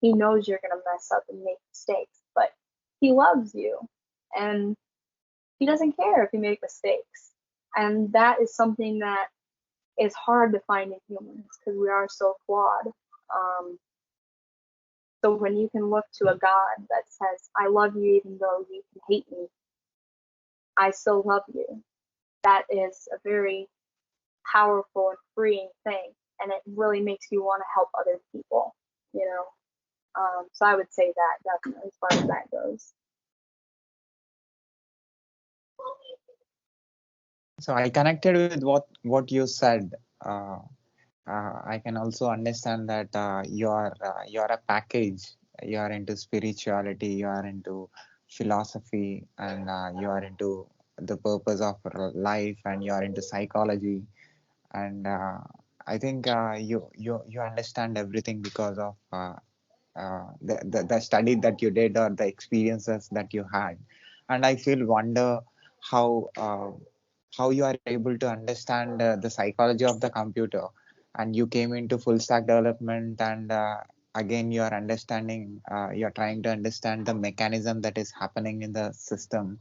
He knows you're going to mess up and make mistakes, but he loves you, and he doesn't care if you make mistakes. And that is something that is hard to find in humans because we are so flawed. So when you can look to a God that says, I love you even though you can hate me, I still love you, that is a very powerful and freeing thing. And it really makes you want to help other people, you know. So I would say that definitely as far as that goes. So I connected with what you said. I can also understand that you're a package. You are into spirituality. You are into philosophy, and you are into the purpose of life, and you are into psychology. And I think you understand everything because of the study that you did or the experiences that you had. And I feel wonder how how you are able to understand the psychology of the computer, and you came into full stack development, and again you are understanding, you're trying to understand the mechanism that is happening in the system,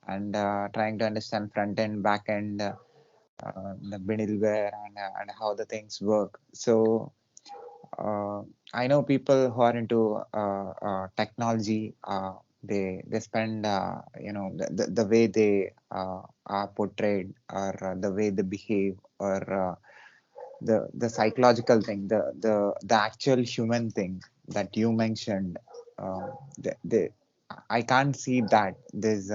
and trying to understand front end, back end, the middleware, and how the things work. So uh, I know people who are into technology. They spend the way they are portrayed, or the way they behave, or the psychological thing, the actual human thing that you mentioned. The I can't see that there's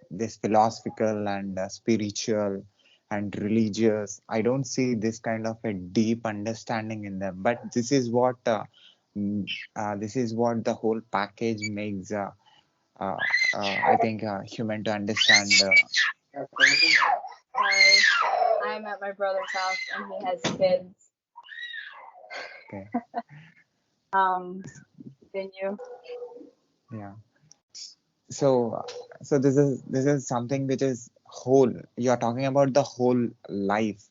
this philosophical and spiritual and religious. I don't see this kind of a deep understanding in them. But mm, this is what the whole package makes. Uh, I think human to understand. Sorry, I'm at my brother's house and he has kids. Okay. Continue. Yeah. So, so this is something which is whole. You are talking about the whole life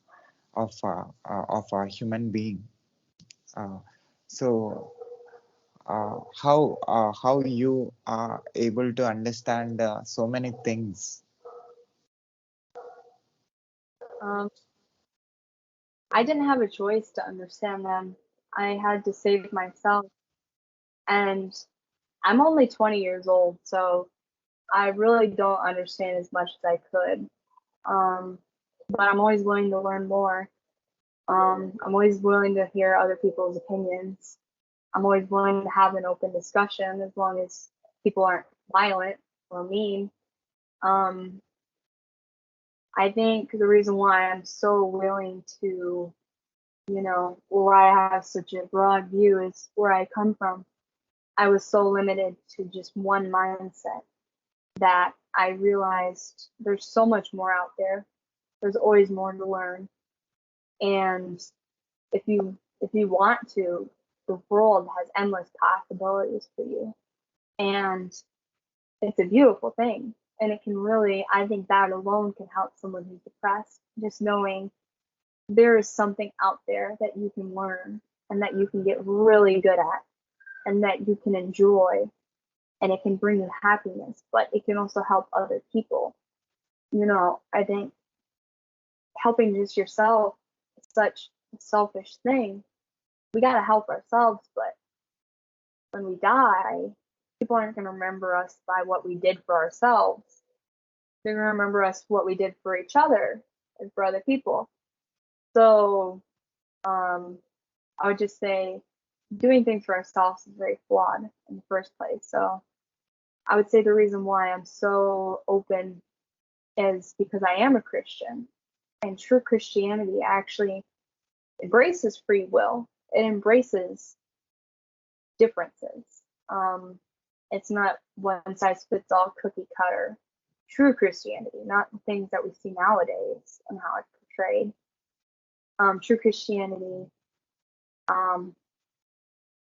of a human being. Uh, so, how you are able to understand so many things? Um, I didn't have a choice to understand them. I had to save myself. And I'm only 20 years old, so I really don't understand as much as I could. Um, but I'm always willing to learn more. I'm always willing to hear other people's opinions. I'm always willing to have an open discussion as long as people aren't violent or mean. Um, I think the reason why I'm so willing to, why I have such a broad view is where I come from. I was so limited to just one mindset that I realized there's so much more out there. There's always more to learn. And if you want to, the world has endless possibilities for you. And it's a beautiful thing. And it can really, I think that alone can help someone who's depressed, just knowing there is something out there that you can learn and that you can get really good at and that you can enjoy, and it can bring you happiness, but it can also help other people. I think helping just yourself is such a selfish thing. We got to help ourselves, but when we die, people aren't going to remember us by what we did for ourselves. They're going to remember us what we did for each other and for other people. So um, I would just say doing things for ourselves is very flawed in the first place. So I would say the reason why I'm so open is because I am a Christian, and true Christianity actually embraces free will. It embraces differences. Um, it's not one size fits all cookie cutter. True Christianity, not the things that we see nowadays and how it's portrayed. True Christianity um,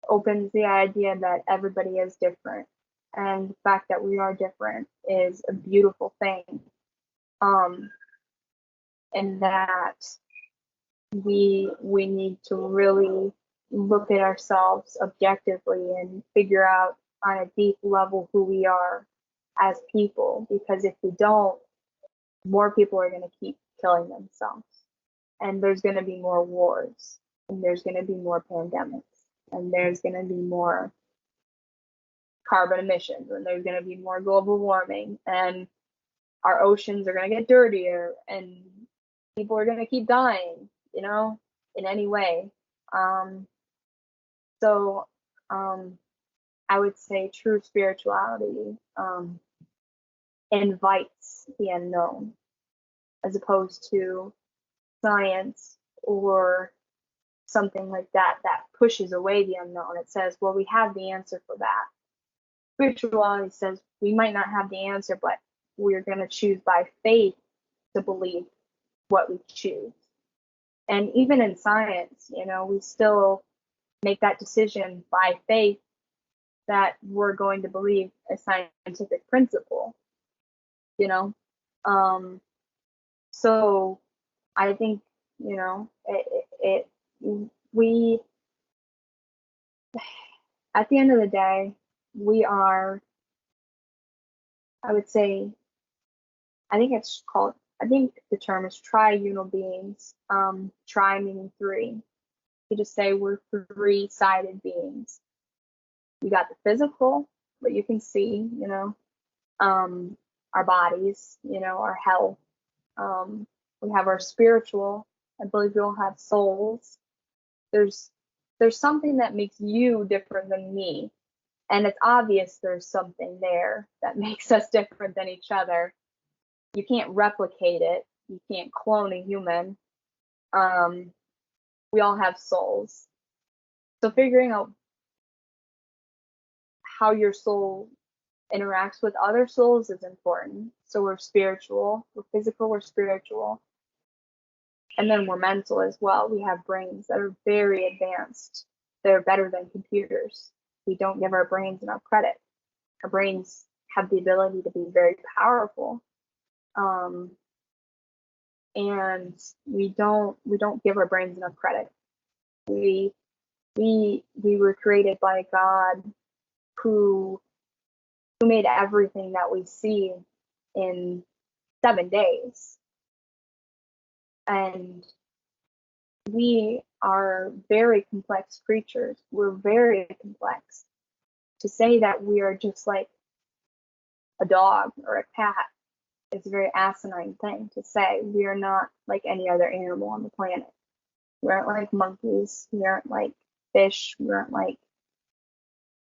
opens the idea that everybody is different, and the fact that we are different is a beautiful thing. Um, and that we need to really look at ourselves objectively and figure out on a deep level who we are as people, because if we don't, more people are going to keep killing themselves, and there's going to be more wars, and there's going to be more pandemics, and there's going to be more carbon emissions, and there's going to be more global warming, and our oceans are going to get dirtier, and people are going to keep dying, in any way. Um, so I would say true spirituality invites the unknown, as opposed to science or something like that pushes away the unknown. It says, well, we have the answer for that. Spirituality says we might not have the answer, but we're going to choose by faith to believe what we choose. And even in science, we still make that decision by faith that we're going to believe a scientific principle, you know. So I think, we, at the end of the day, we are, I would say, I think the term is triunal beings. Tri meaning three. You just say we're three-sided beings. We got the physical, what you can see, our bodies, our health. We have our spiritual. I believe we all have souls. There's something that makes you different than me, and it's obvious there's something there that makes us different than each other. You can't replicate it. You can't clone a human. We all have souls. So figuring out how your soul interacts with other souls is important. So we're spiritual, we're physical, we're spiritual, and then we're mental as well. We have brains that are very advanced. They're better than computers. We don't give our brains enough credit. Our brains have the ability to be very powerful, and we don't give our brains enough credit. We were created by God who made everything that we see in 7 days. And we are very complex creatures. We're very complex. To say that we are just like a dog or a cat is a very asinine thing to say. We are not like any other animal on the planet. We aren't like monkeys. We aren't like fish. We aren't like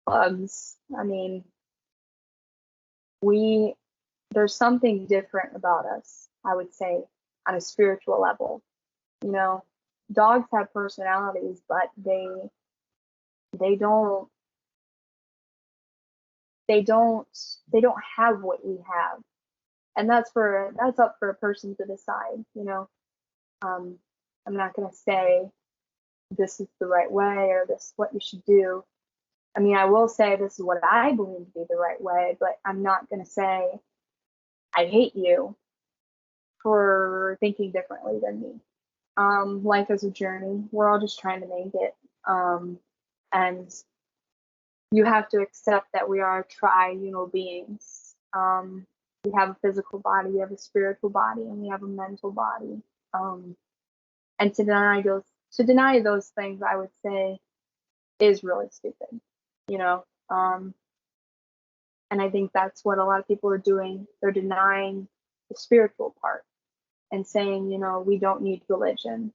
bugs. I mean, there's something different about us, I would say, on a spiritual level. Dogs have personalities, but they don't have what we have, and that's up for a person to decide. I'm not going to say this is the right way or this is what you should do. I mean, I will say this is what I believe to be the right way, but I'm not going to say I hate you for thinking differently than me. Life is a journey. We're all just trying to make it. And you have to accept that we are triunal beings. We have a physical body, we have a spiritual body, and we have a mental body. And to deny those things, I would say, is really stupid. And I think that's what a lot of people are doing. They're denying the spiritual part and saying, we don't need religion,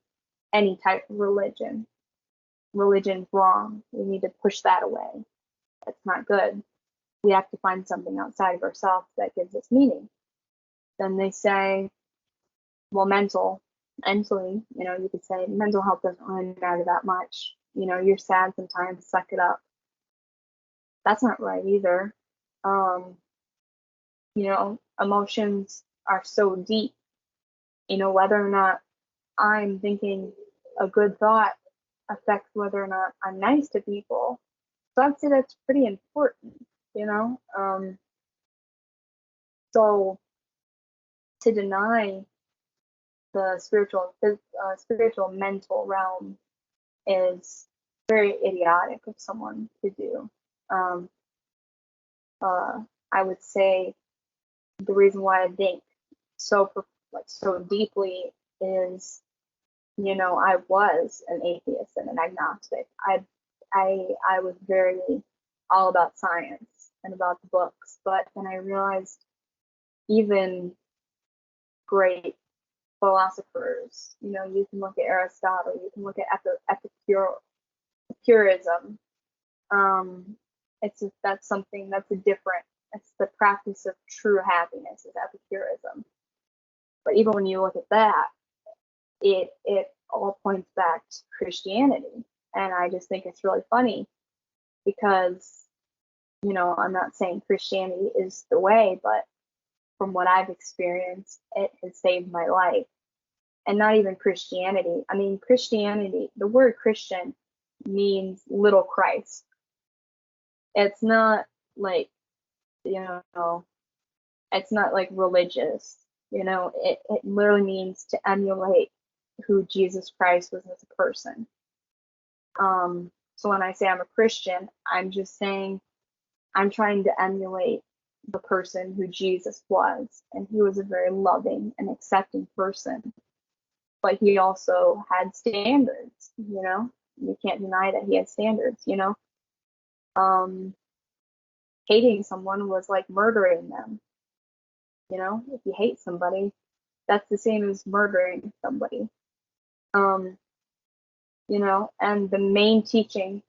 any type of religion. Religion's wrong. We need to push that away. That's not good. We have to find something outside of ourselves that gives us meaning. then they say, well, mentally, you could say mental health doesn't really matter that much. You're sad sometimes, suck it up. That's not right either. Um, Emotions are so deep. Whether or not I'm thinking a good thought affects whether or not I'm nice to people. So I'd say that's pretty important, you know? So to deny the spiritual mental realm is very idiotic of someone to do. Um, I would say the reason why I think so deeply is, I was an atheist and an agnostic. I was very all about science and about the books, but then I realized even great philosophers, you can look at Aristotle, you can look at Epicurism. That's a different. It's the practice of true happiness is Epicurism. But even when you look at that, it all points back to Christianity, and I just think it's really funny because I'm not saying Christianity is the way, but from what I've experienced, it has saved my life. And not even Christianity. I mean, Christianity, the word Christian means little Christ. It's not like, you know, it's not like religious. It literally means to emulate who Jesus Christ was as a person. So when I say I'm a Christian, I'm just saying I'm trying to emulate the person who Jesus was. And he was a very loving and accepting person. But he also had standards, You can't deny that he had standards. Hating someone was like murdering them. If you hate somebody, that's the same as murdering somebody. Um, and the main teaching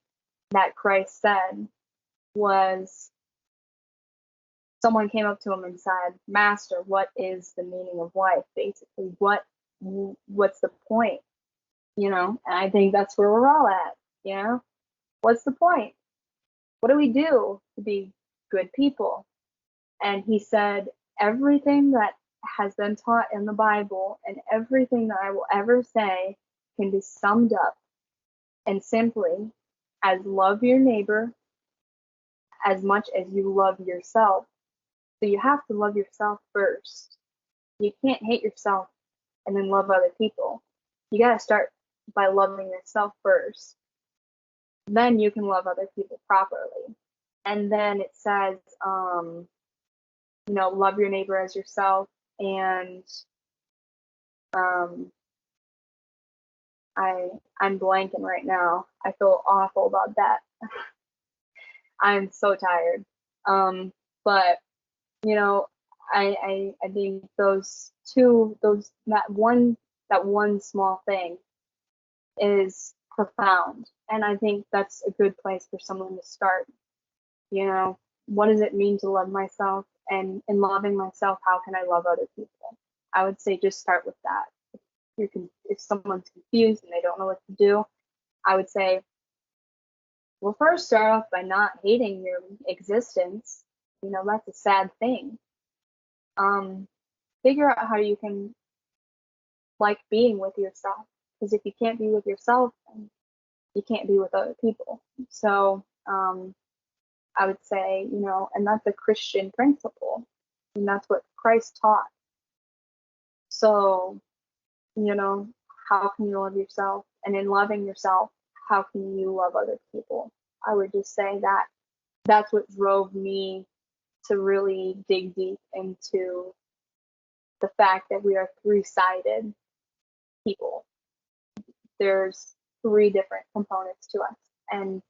that Christ said was someone came up to him and said, Master, what is the meaning of life? Basically, what's the point? And I think that's where we're all at. What's the point? What do we do to be good people? And he said, everything that has been taught in the Bible and everything that I will ever say can be summed up and simply as love your neighbor as much as you love yourself. So you have to love yourself first. You can't hate yourself and then love other people. You got to start by loving yourself first. Then you can love other people properly. And then it says, love your neighbor as yourself. And I'm blanking right now. I feel awful about that. I'm so tired. But I think that one small thing is profound, and I think that's a good place for someone to start. What does it mean to love myself? And in loving myself, how can I love other people? I would say just start with that. If someone's confused and they don't know what to do, I would say, well, first start off by not hating your existence. That's a sad thing. Figure out how you can like being with yourself. Because if you can't be with yourself, then you can't be with other people. So I would say, and that's a Christian principle. And that's what Christ taught. So, how can you love yourself? And in loving yourself, how can you love other people? I would just say that that's what drove me to really dig deep into the fact that we are three-sided people. There's three different components to us. And,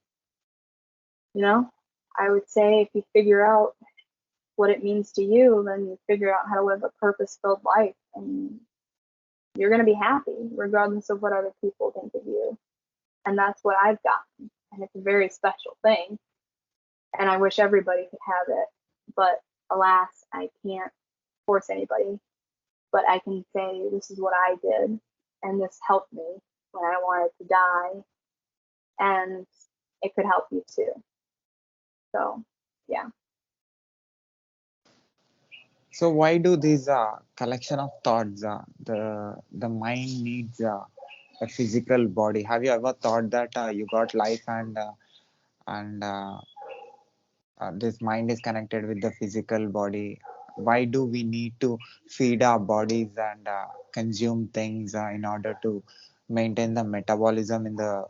I would say if you figure out what it means to you, then you figure out how to live a purpose-filled life, and you're going to be happy regardless of what other people think of you. And that's what I've gotten. And it's a very special thing. And I wish everybody could have it. But alas, I can't force anybody but I can say this is what I did, and this helped me when I wanted to die, and it could help you too. So, yeah. So why do these collection of thoughts, the mind needs a physical body? Have you ever thought that you got life and this mind is connected with the physical body? Why do we need to feed our bodies and consume things in order to maintain the metabolism in the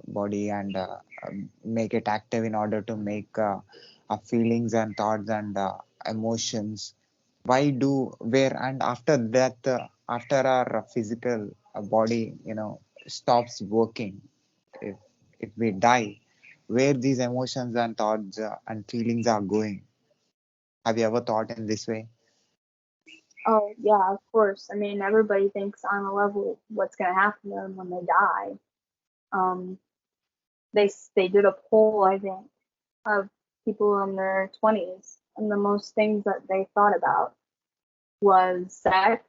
body and make it active in order to make our feelings and thoughts and emotions? Why do where and after that, after our physical body, stops working, if if we die, where these emotions and thoughts and feelings are going? Have you ever thought in this way? Oh, yeah, of course. I mean, everybody thinks on a level what's going to happen to them when they die. Um, they did a poll, I think, of people in their 20s, and the most things that they thought about was sex,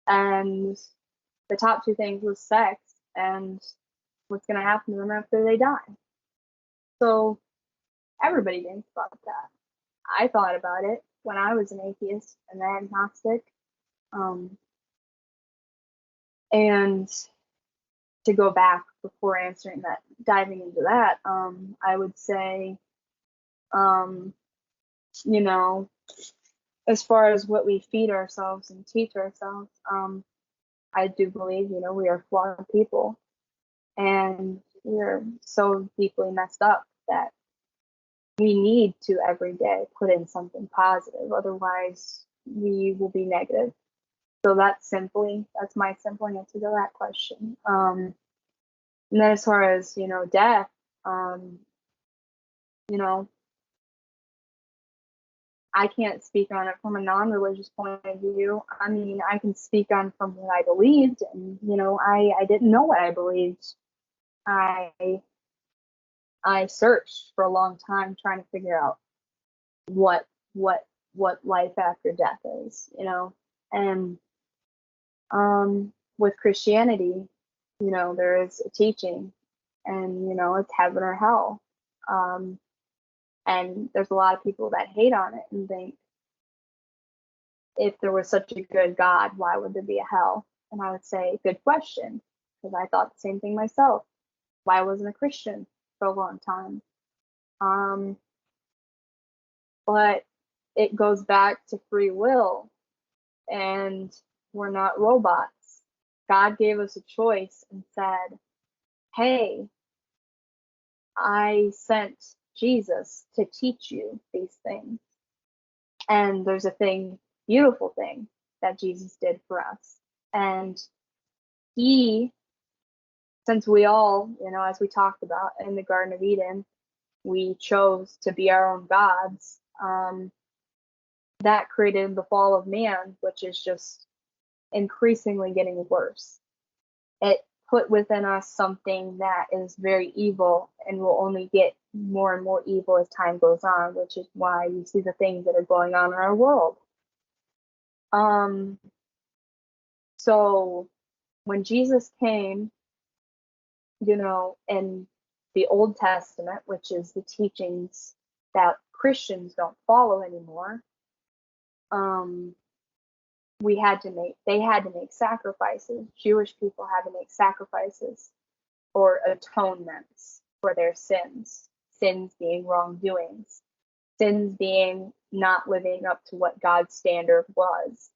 and the top two things was sex and what's going to happen to them after they die. So everybody thinks about that. I thought about it when I was an atheist and an agnostic. Um, and to go back before answering that, diving into that, I would say, um, you know, as far as what we feed ourselves and teach ourselves, I do believe, we are flawed people and we're so deeply messed up that we need to every day put in something positive. Otherwise, we will be negative. So that's my simple answer to that question. And then as far as, death, you know, I can't speak on it from a non-religious point of view. I mean, I can speak on from what I believed, and I didn't know what I believed. I I searched for a long time trying to figure out what what what life after death is, and with Christianity, there is a teaching, and it's heaven or hell, and there's a lot of people that hate on it and think, if there was such a good God, why would there be a hell? And I would say, good question, because I thought the same thing myself. Why wasn't a Christian for a long time? Um, but it goes back to free will, and we're not robots. God gave us a choice and said, hey, I sent Jesus to teach you these things. And there's a beautiful thing that Jesus did for us. And he, since we all, as we talked about in the Garden of Eden, we chose to be our own gods. That created the fall of man, which is just increasingly getting worse. It put within us something that is very evil and will only get more and more evil as time goes on, which is why you see the things that are going on in our world. Um, so when Jesus came, in the Old Testament, which is the teachings that Christians don't follow anymore, um, they had to make sacrifices. Jewish people had to make sacrifices or atonements for their sins being wrongdoings, sins being not living up to what God's standard was.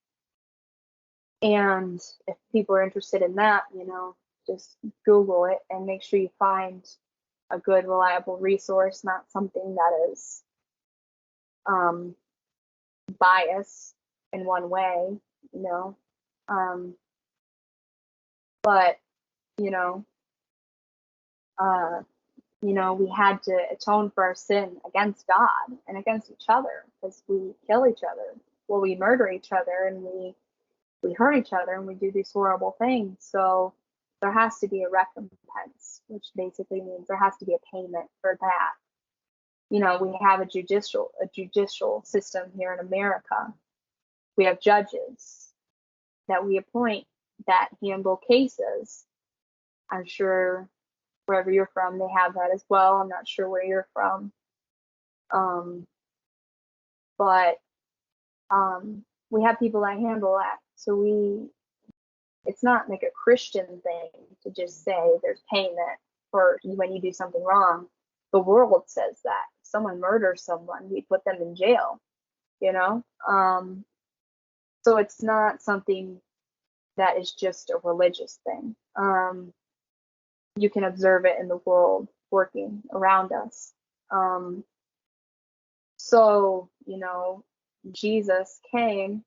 And if people are interested in that, just Google it and make sure you find a good, reliable resource, not something that is um, biased in one way, you know. Um, but you know, uh, we had to atone for our sin against God and against each other because we kill each other. Well, we murder each other and we hurt each other and we do these horrible things. So there has to be a recompense, which basically means there has to be a payment for that. We have a judicial system here in America, We have judges that we appoint that handle cases. I'm sure wherever you're from, they have that as well. I'm not sure where you're from. Um, but we have people that handle that. So it's not like a Christian thing to just say there's payment for when you do something wrong. The world says that. If someone murders someone, we put them in jail, you know? So it's not something that is just a religious thing. You can observe it in the world working around us. So, Jesus came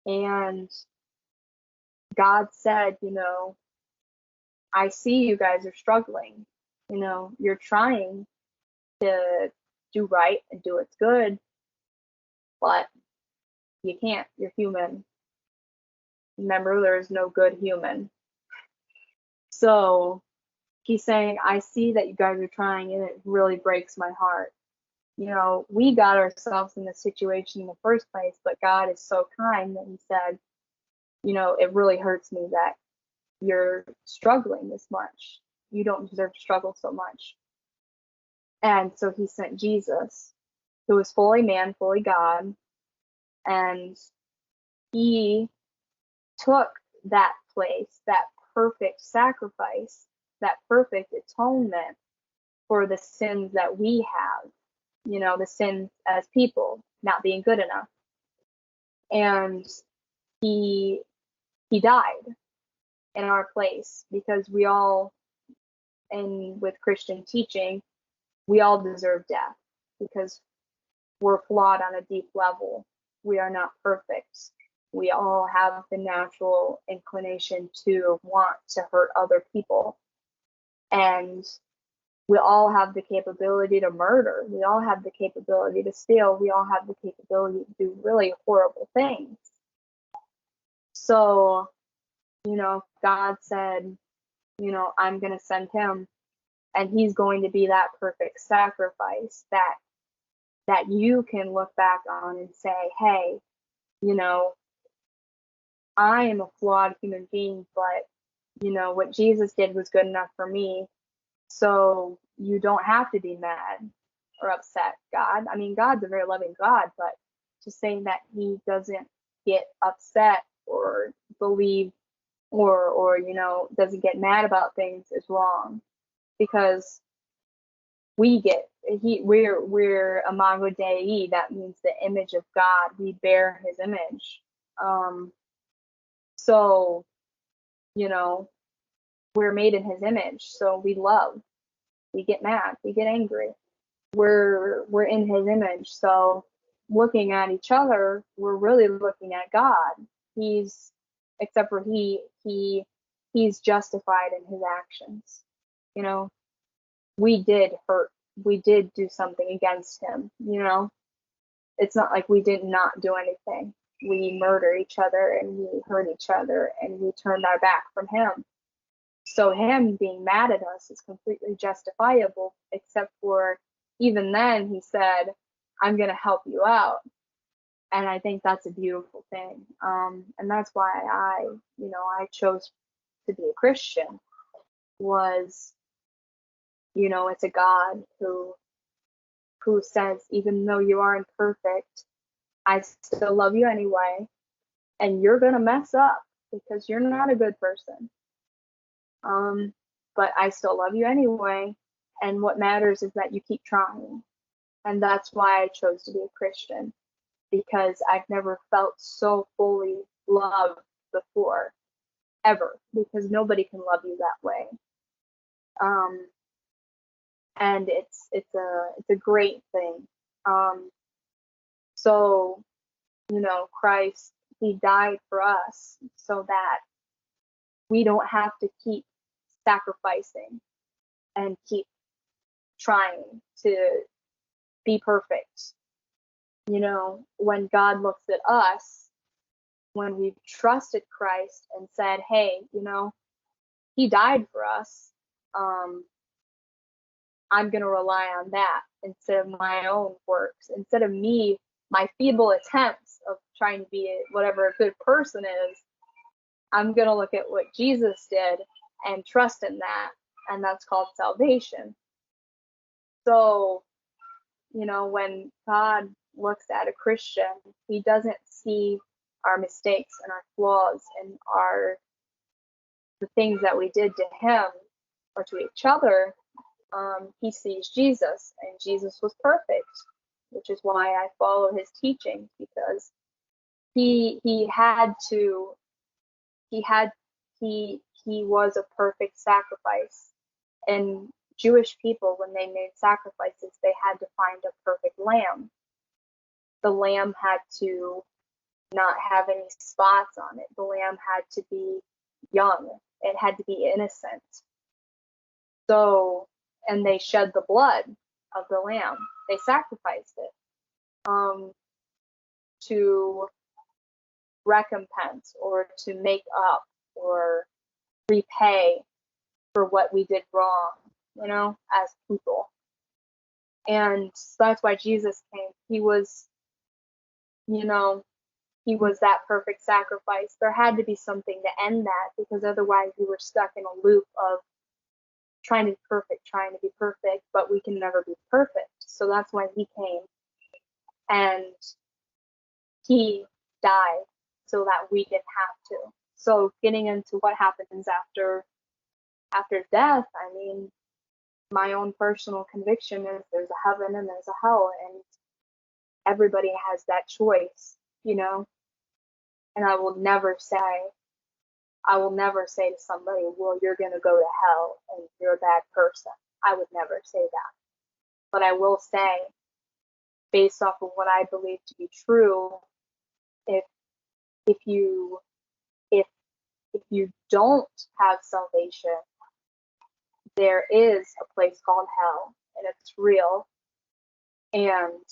and God said, I see you guys are struggling. You're trying to do right and do what's good, but you can't. You're human. Remember, there is no good human. So he's saying, I see that you guys are trying, and it really breaks my heart. We got ourselves in this situation in the first place, but God is so kind that he said, it really hurts me that you're struggling this much. You don't deserve to struggle so much. And so he sent Jesus, who was fully man, fully God, and he took that place, that perfect sacrifice, that perfect atonement for the sins that we have, the sins as people, not being good enough. And he died in our place because we all, and with Christian teaching, we all deserve death because we're flawed on a deep level. We are not perfect. We all have the natural inclination to want to hurt other people. And we all have the capability to murder. We all have the capability to steal. We all have the capability to do really horrible things. So, God said, I'm going to send him, and he's going to be that perfect sacrifice that you can look back on and say, hey, I am a flawed human being, but what Jesus did was good enough for me. So you don't have to be mad or upset, God. I mean, God's a very loving God, but just saying that he doesn't get upset or believe or doesn't get mad about things is wrong, because we're imago Dei. That means the image of God. We bear his image. So we're made in his image, so we love, we get mad, we get angry. We're in his image, so looking at each other, we're really looking at God. Except for he's justified in his actions. We did hurt, we did do something against him. It's not like we did not do anything. We murder each other and we hurt each other and we turned our back from him. So him being mad at us is completely justifiable, except for even then he said, I'm going to help you out. And I think that's a beautiful thing. And that's why I chose to be a Christian, was, it's a God who says, even though you are imperfect, I still love you anyway. And you're going to mess up because you're not a good person. But I still love you anyway. And what matters is that you keep trying. And that's why I chose to be a Christian, because I've never felt so fully loved before, ever, because nobody can love you that way. And it's a great thing. So, Christ, he died for us so that we don't have to keep sacrificing and keep trying to be perfect. When God looks at us, when we've trusted Christ and said, hey, he died for us, I'm going to rely on that instead of my own works, instead of my feeble attempts of trying to be whatever a good person is. I'm going to look at what Jesus did and trust in that, and that's called salvation. So, when God looks at a Christian, he doesn't see our mistakes and our flaws and the things that we did to him or to each other. He sees Jesus, and Jesus was perfect, which is why I follow his teachings, because he was a perfect sacrifice. And Jewish people, when they made sacrifices, they had to find a perfect lamb. The lamb had to not have any spots on it. The lamb had to be young. It had to be innocent. So, and they shed the blood of the lamb. They sacrificed it to recompense or to make up or repay for what we did wrong, as people. And that's why Jesus came. He was that perfect sacrifice. There had to be something to end that, because otherwise we were stuck in a loop of trying to be perfect, but we can never be perfect. So that's why he came, and he died so that we didn't have to. So getting into what happens after death, I mean, my own personal conviction is there's a heaven and there's a hell, and everybody has that choice, and I will never say to somebody, well, you're going to go to hell and you're a bad person. I would never say that. But I will say, based off of what I believe to be true, if you don't have salvation, there is a place called hell, and it's real. And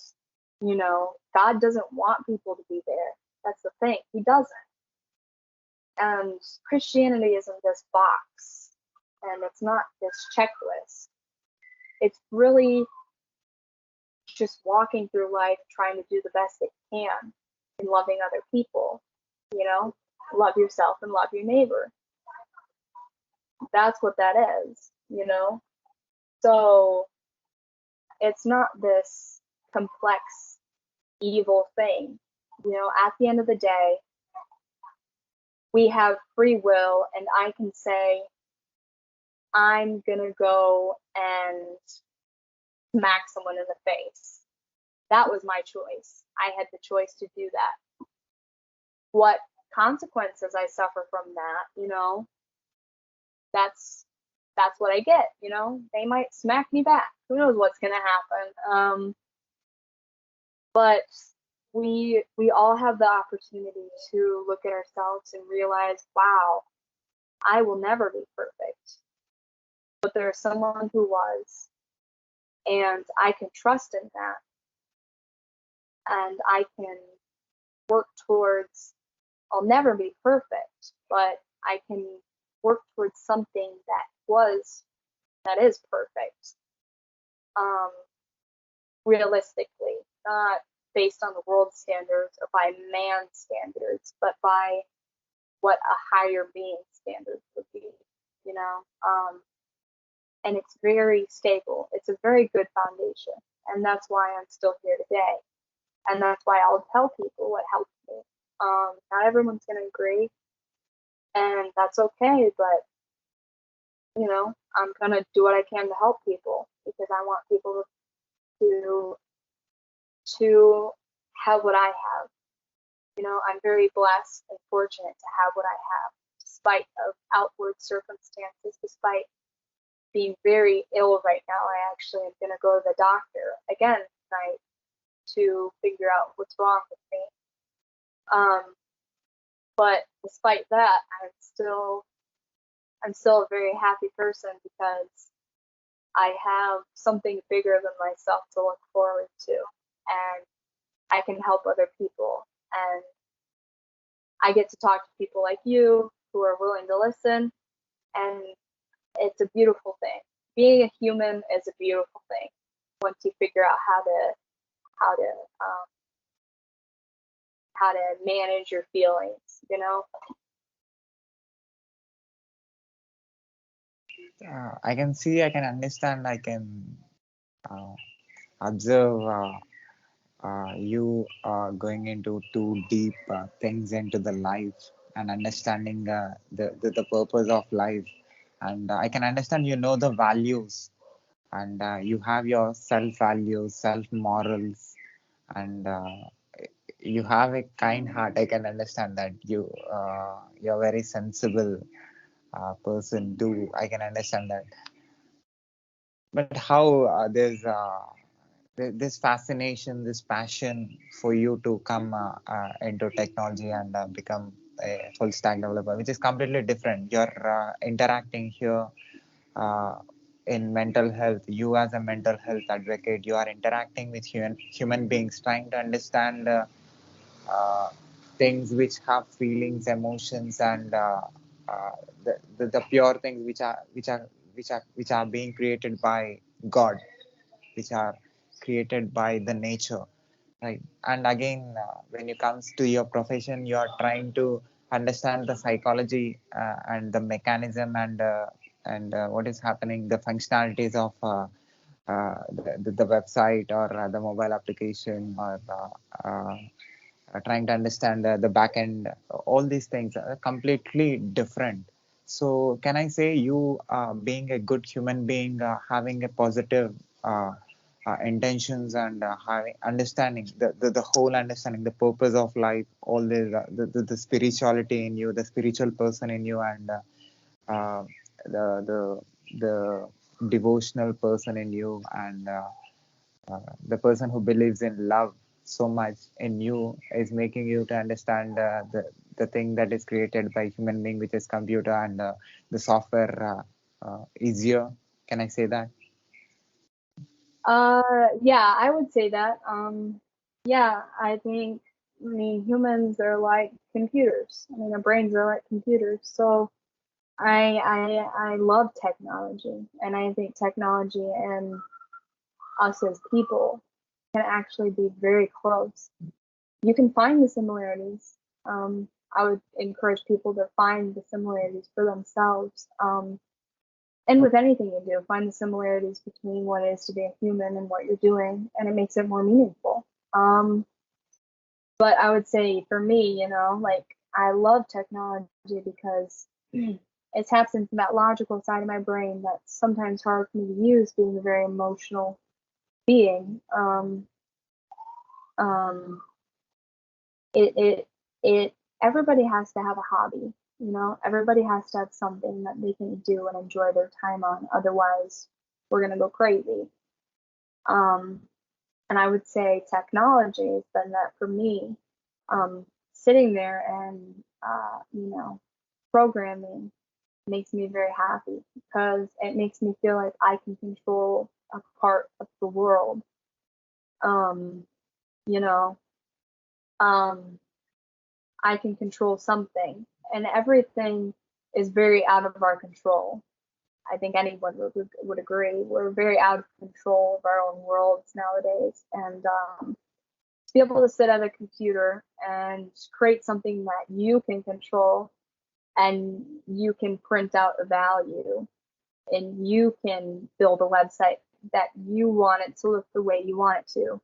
God doesn't want people to be there. That's the thing. He doesn't. And Christianity isn't this box, and it's not this checklist. It's really just walking through life trying to do the best that you can and loving other people. Love yourself and love your neighbor. That's what that is. So it's not this complex evil thing. At the end of the day, we have free will, and I can say, I'm gonna go and smack someone in the face. That was my choice. I had the choice to do that. What consequences I suffer from that, that's what I get. They might smack me back. Who knows what's gonna happen? But we all have the opportunity to look at ourselves and realize, wow, I will never be perfect, but there's someone who was, and I can trust in that, and I can work towards, I'll never be perfect, but I can work towards something that is perfect, realistically, not based on the world standards or by man's standards, but by what a higher being standard would be, and it's very stable. It's a very good foundation, and that's why I'm still here today, and that's why I'll tell people what helped me. Not everyone's gonna agree, and that's okay, but I'm gonna do what I can to help people, because I want people to have what I have. I'm very blessed and fortunate to have what I have, despite of outward circumstances, despite being very ill right now. I actually am going to go to the doctor again tonight to figure out what's wrong with me. But despite that, I'm still a very happy person, because I have something bigger than myself to look forward to, and I can help other people, and I get to talk to people like you who are willing to listen, and it's a beautiful thing. Being a human is a beautiful thing once you figure out how to manage your feelings, you know? I can see, I can understand, I can uh, observe you going into too deep things into the life and understanding the purpose of life. And I can understand, you know, the values, and you have your self values, self morals, and you have a kind heart. I can understand that you're very sensible person too. I can understand that. But how this fascination, this passion for you to come into technology and become a full stack developer, which is completely different. You're interacting here uh, in mental health. You as a mental health advocate, you are interacting with human beings, trying to understand uh, things which have feelings, emotions, and uh, the pure things which are being created by God, which are created by the nature, right? And again, when it comes to your profession, you are trying to understand the psychology and the mechanism and what is happening, the functionalities of the website or the mobile application, or trying to understand the back end. All these things are completely different. So can I say you being a good human being, having a positive intentions, and having understanding the whole understanding the purpose of life, all the spirituality in you, the spiritual person in you, and uh, the the the devotional person in you, and the person who believes in love so much in you is making you to understand the thing that is created by human being, which is computer, and the software easier. Can I say that? Yeah, I would say that. Yeah, I think, I mean, humans are like computers. I mean, our brains are like computers. So I love technology, and I think technology and us as people can actually be very close. You can find the similarities. I would encourage people to find the similarities for themselves. And with anything you do, find the similarities between what it is to be a human and what you're doing, and it makes it more meaningful. But I would say for me, you know, like I love technology because it taps into that logical side of my brain that's sometimes hard for me to use, being a very emotional being. Um, it it it everybody has to have a hobby, you know. Everybody has to have something that they can do and enjoy their time on. Otherwise, we're gonna go crazy. Um, and I would say technology has been that for me. Sitting there and you know, programming makes me very happy because it makes me feel like I can control a part of the world. Um, you know, um, I can control something, and everything is very out of our control. I think anyone would agree. We're very out of control of our own worlds nowadays, and to be able to sit at a computer and create something that you can control and you can print out a value and you can build a website that you want it to look the way you want it to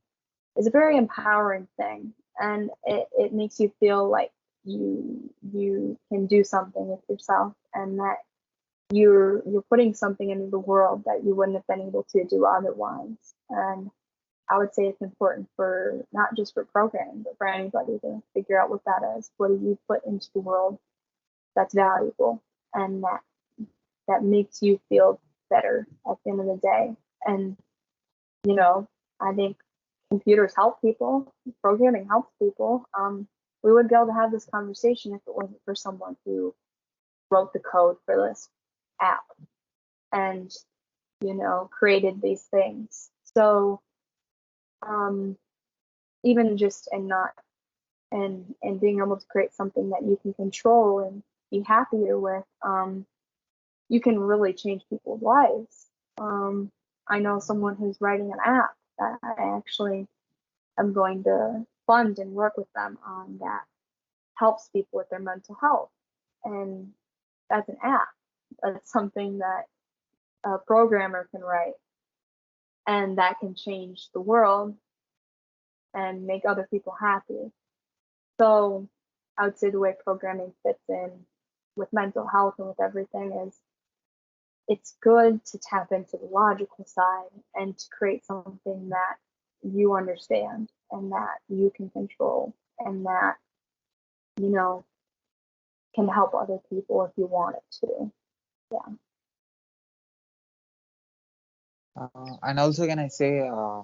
is a very empowering thing, and it makes you feel like you can do something with yourself and that you're putting something into the world that you wouldn't have been able to do otherwise. And I would say it's important for not just for programming, but for anybody to figure out what that is. What do you put into the world that's valuable and that makes you feel better at the end of the day? And you know, I think computers help people, programming helps people. We wouldn't be able to have this conversation if it wasn't for someone who wrote the code for this app and you know created these things. So um, even just and not and being able to create something that you can control and be happier with, you can really change people's lives. I know someone who's writing an app that I actually am going to fund and work with them on that helps people with their mental health. And that's an app. That's something that a programmer can write, and that can change the world and make other people happy. So I would say the way programming fits in with mental health and with everything is it's good to tap into the logical side and to create something that you understand and that you can control and that, you know, can help other people if you want it to. Yeah. And also, can I say, uh,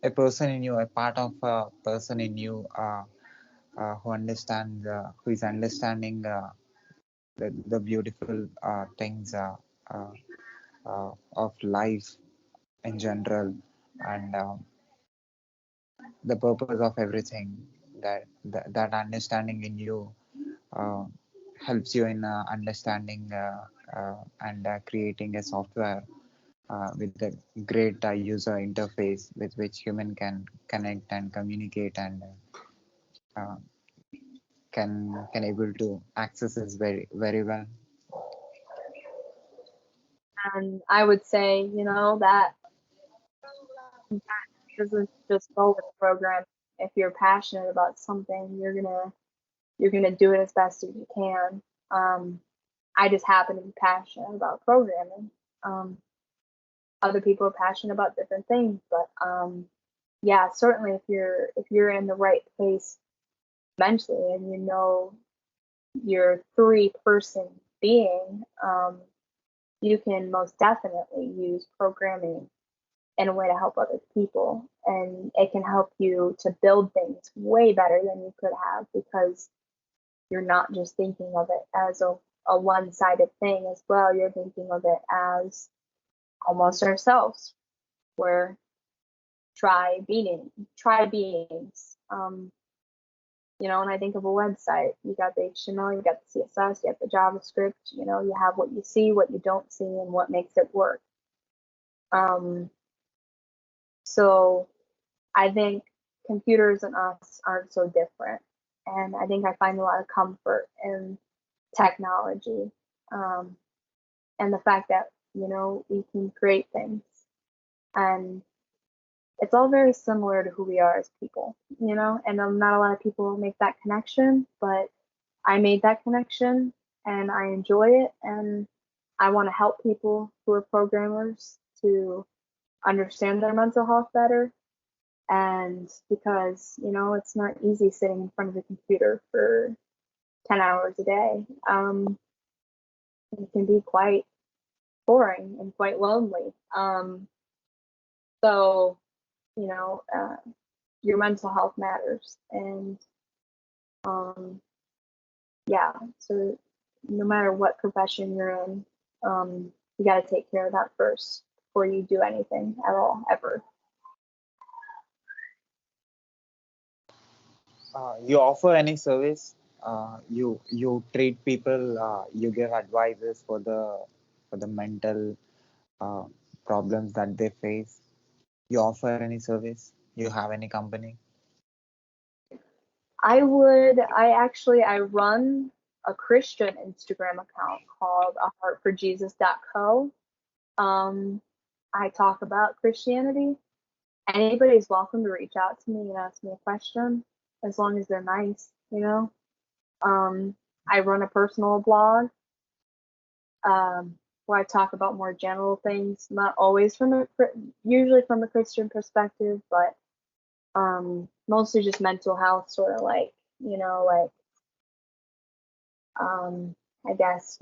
a person in you, a part of a person in you who understands, who is understanding the beautiful things uh, of life in general, and the purpose of everything. That understanding in you uh, helps you in understanding and creating a software with a great user interface with which human can connect and communicate and uh, can able to access this very well. And I would say, that doesn't just go with programming. If you're passionate about something, you're gonna do it as best as you can. I just happen to be passionate about programming. Um, Other people are passionate about different things, but yeah, certainly if you're in the right place mentally and you're three-person being, you can most definitely use programming in a way to help other people, and it can help you to build things way better than you could have because you're not just thinking of it as a one-sided thing as well. You're thinking of it as almost ourselves. We're try beings. And I think of a website. You got the HTML, you got the CSS, you got the JavaScript. You have what you see, what you don't see, and what makes it work. So I think computers and us aren't so different, and I think I find a lot of comfort in technology, and the fact that we can create things, and it's all very similar to who we are as people, and not a lot of people make that connection, but I made that connection and I enjoy it, and I want to help people who are programmers to understand their mental health better. And because, it's not easy sitting in front of a computer for 10 hours a day. It can be quite boring and quite lonely. So, you know, uh, your mental health matters. And um, yeah, so no matter what profession you're in, you got to take care of that first before you do anything at all, ever. You offer any service? You treat people. You give advices for the mental uh, problems that they face. You offer any service? You have any company? I run a Christian Instagram account called aheartforjesus.co. Um, I talk about Christianity. Anybody's welcome to reach out to me and ask me a question as long as they're nice. I run a personal blog where I talk about more general things, not always usually from a Christian perspective, but mostly just mental health, sort of like um, I guess,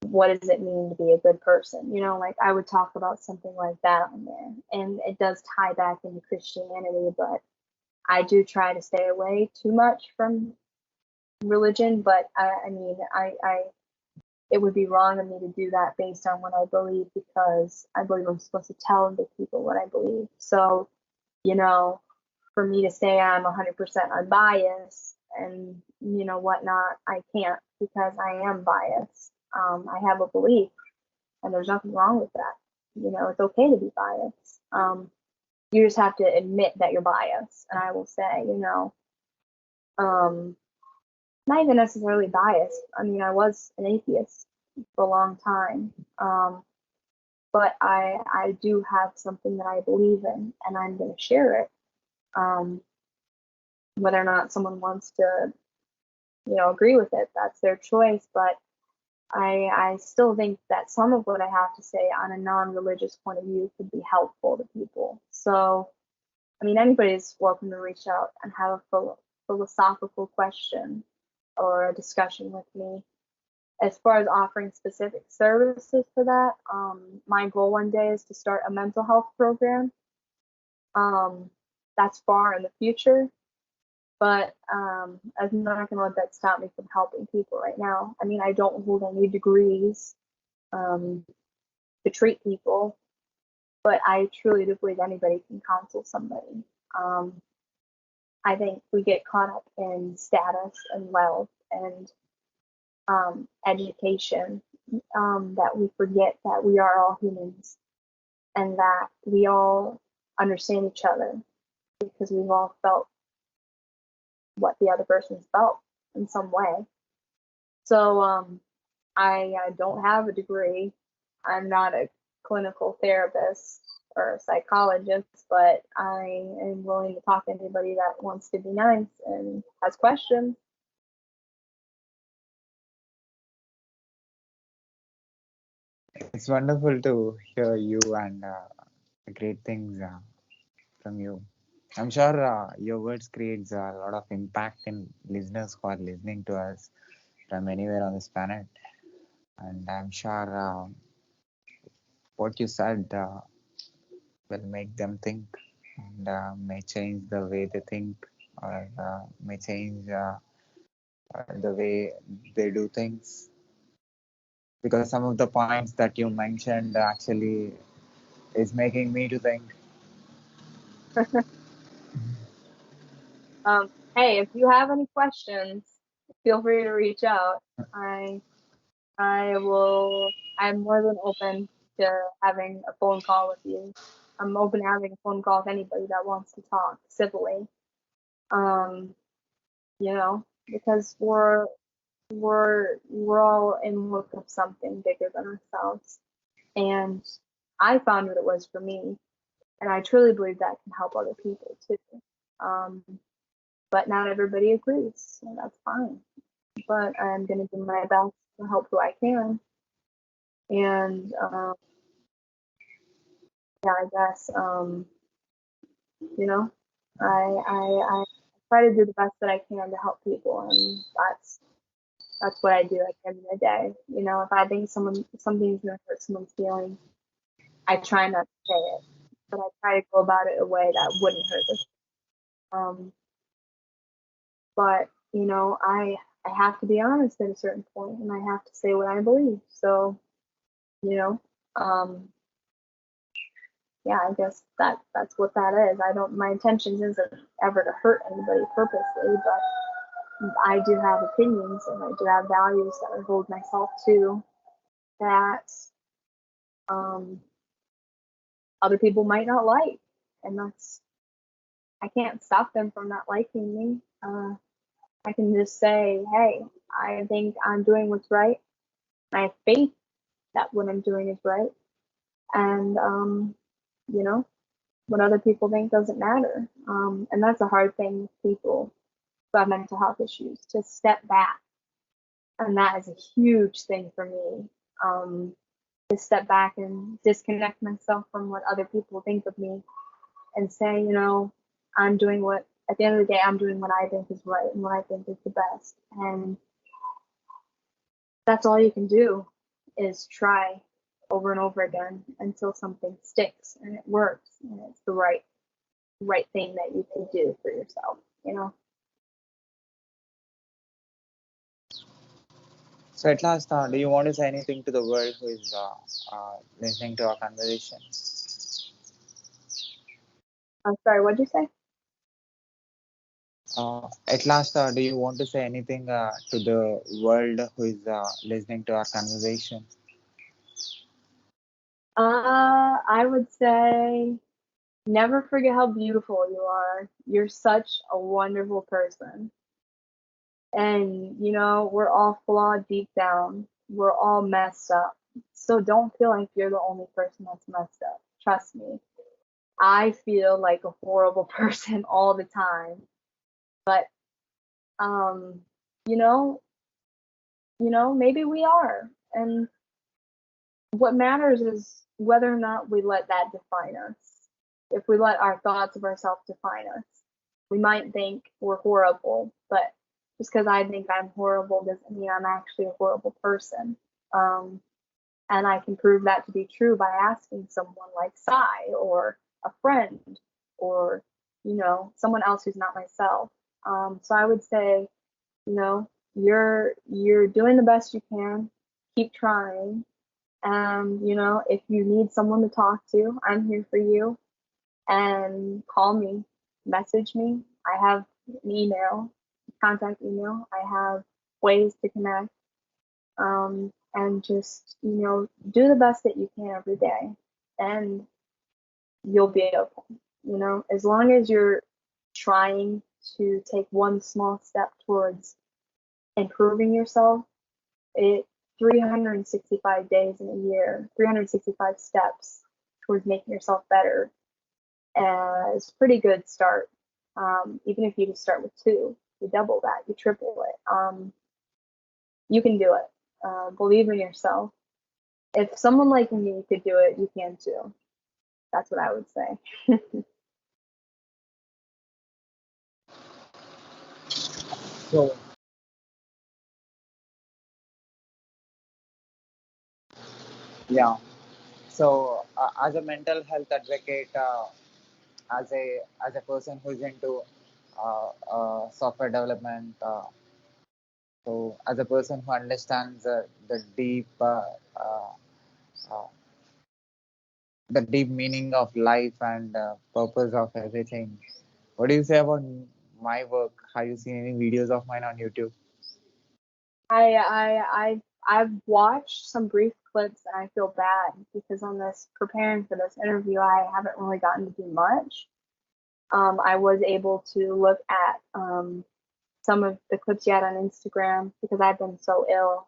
what does it mean to be a good person? Like I would talk about something like that on there. And it does tie back into Christianity, but I do try to stay away too much from religion. But I mean, it would be wrong of me to do that based on what I believe because I believe I'm supposed to tell the people what I believe. So, you know, for me to say I'm 100% unbiased and whatnot, I can't because I am biased. I have a belief, and there's nothing wrong with that. It's okay to be biased. you just have to admit that you're biased. And I will say, um, not even necessarily biased. I mean, I was an atheist for a long time. But I do have something that I believe in, and I'm going to share it. Um, whether or not someone wants to, agree with it, that's their choice. But I still think that some of what I have to say on a non-religious point of view could be helpful to people. So, I mean, anybody's welcome to reach out and have a philosophical question or a discussion with me. As far as offering specific services for that, my goal one day is to start a mental health program. Um, that's far in the future, but I'm not going to let that stop me from helping people right now. I mean, I don't hold any degrees um, to treat people, but I truly do believe anybody can counsel somebody. Um, I think we get caught up in status and wealth and education, that we forget that we are all humans and that we all understand each other because we've all felt what the other person's felt in some way. So I don't have a degree. I'm not a clinical therapist or a psychologist, but I am willing to talk to anybody that wants to be nice and has questions. It's wonderful to hear you and great things from you. I'm sure your words creates a lot of impact in listeners who are listening to us from anywhere on this planet. And I'm sure what you said will make them think and may change the way they think or may change the way they do things. Because some of the points that you mentioned actually is making me to think. Hey, if you have any questions, feel free to reach out. I I will. I'm more than open to having a phone call with you. I'm open to having a phone call with anybody that wants to talk civilly. Um, because we're all in work of something bigger than ourselves. And I found what it was for me, and I truly believe that can help other people too. Um, but not everybody agrees, and that's fine. But I'm gonna do my best to help who I can. And yeah, I guess you know, I try to do the best that I can to help people, and that's what I do at the end of the day. If I think something's gonna hurt someone's feelings, I try not to say it, but I try to go about it a way that wouldn't hurt them. Um, but I have to be honest at a certain point, and I have to say what I believe. So you know, um, yeah, I guess that's what that is. I don't. My intentions isn't ever to hurt anybody purposely, but I do have opinions and I do have values that I hold myself to that um, other people might not like, and I can't stop them from not liking me. I can just say, hey, I think I'm doing what's right. I have faith that what I'm doing is right, and you know, what other people think doesn't matter. And that's a hard thing with people who have mental health issues to step back, and that is a huge thing for me. To step back and disconnect myself from what other people think of me and say, I'm doing what, at the end of the day, I'm doing what I think is right and what I think is the best. And that's all you can do is try over and over again until something sticks and it works and it's the right thing that you can do for yourself. So at last, do you want to say anything to the world who is listening to our conversation? I'm sorry, what'd you say? At last, do you want to say anything to the world who is listening to our conversation? I would say Never forget how beautiful you are. You're such a wonderful person. And, we're all flawed deep down. We're all messed up. So don't feel like you're the only person that's messed up. Trust me. I feel like a horrible person all the time. But, um, you know, maybe we are. And what matters is whether or not we let that define us. If we let our thoughts of ourselves define us, we might think we're horrible, but just because I think I'm horrible doesn't mean I'm actually a horrible person. Um, and I can prove that to be true by asking someone like Sai or a friend or, someone else who's not myself. So I would say, you're doing the best you can. Keep trying. And, if you need someone to talk to, I'm here for you. And call me, message me. I have an email, contact email. I have ways to connect. And just, do the best that you can every day. And you'll be okay. As long as you're trying to take one small step towards improving yourself, it 365 days in a year, 365 steps towards making yourself better is a pretty good start. Even if you just start with two, you double that, you triple it. You can do it. Believe in yourself. If someone like me could do it, you can too. That's what I would say. So, yeah. So, as a mental health advocate, as a person who's into software development, so as a person who understands uh, uh, the deep meaning of life and purpose of everything, what do you say about my work? Have you seen any videos of mine on YouTube? I've watched some brief clips and I feel bad because on this preparing for this interview, I haven't really gotten to do much. I was able to look at some of the clips you had on Instagram because I've been so ill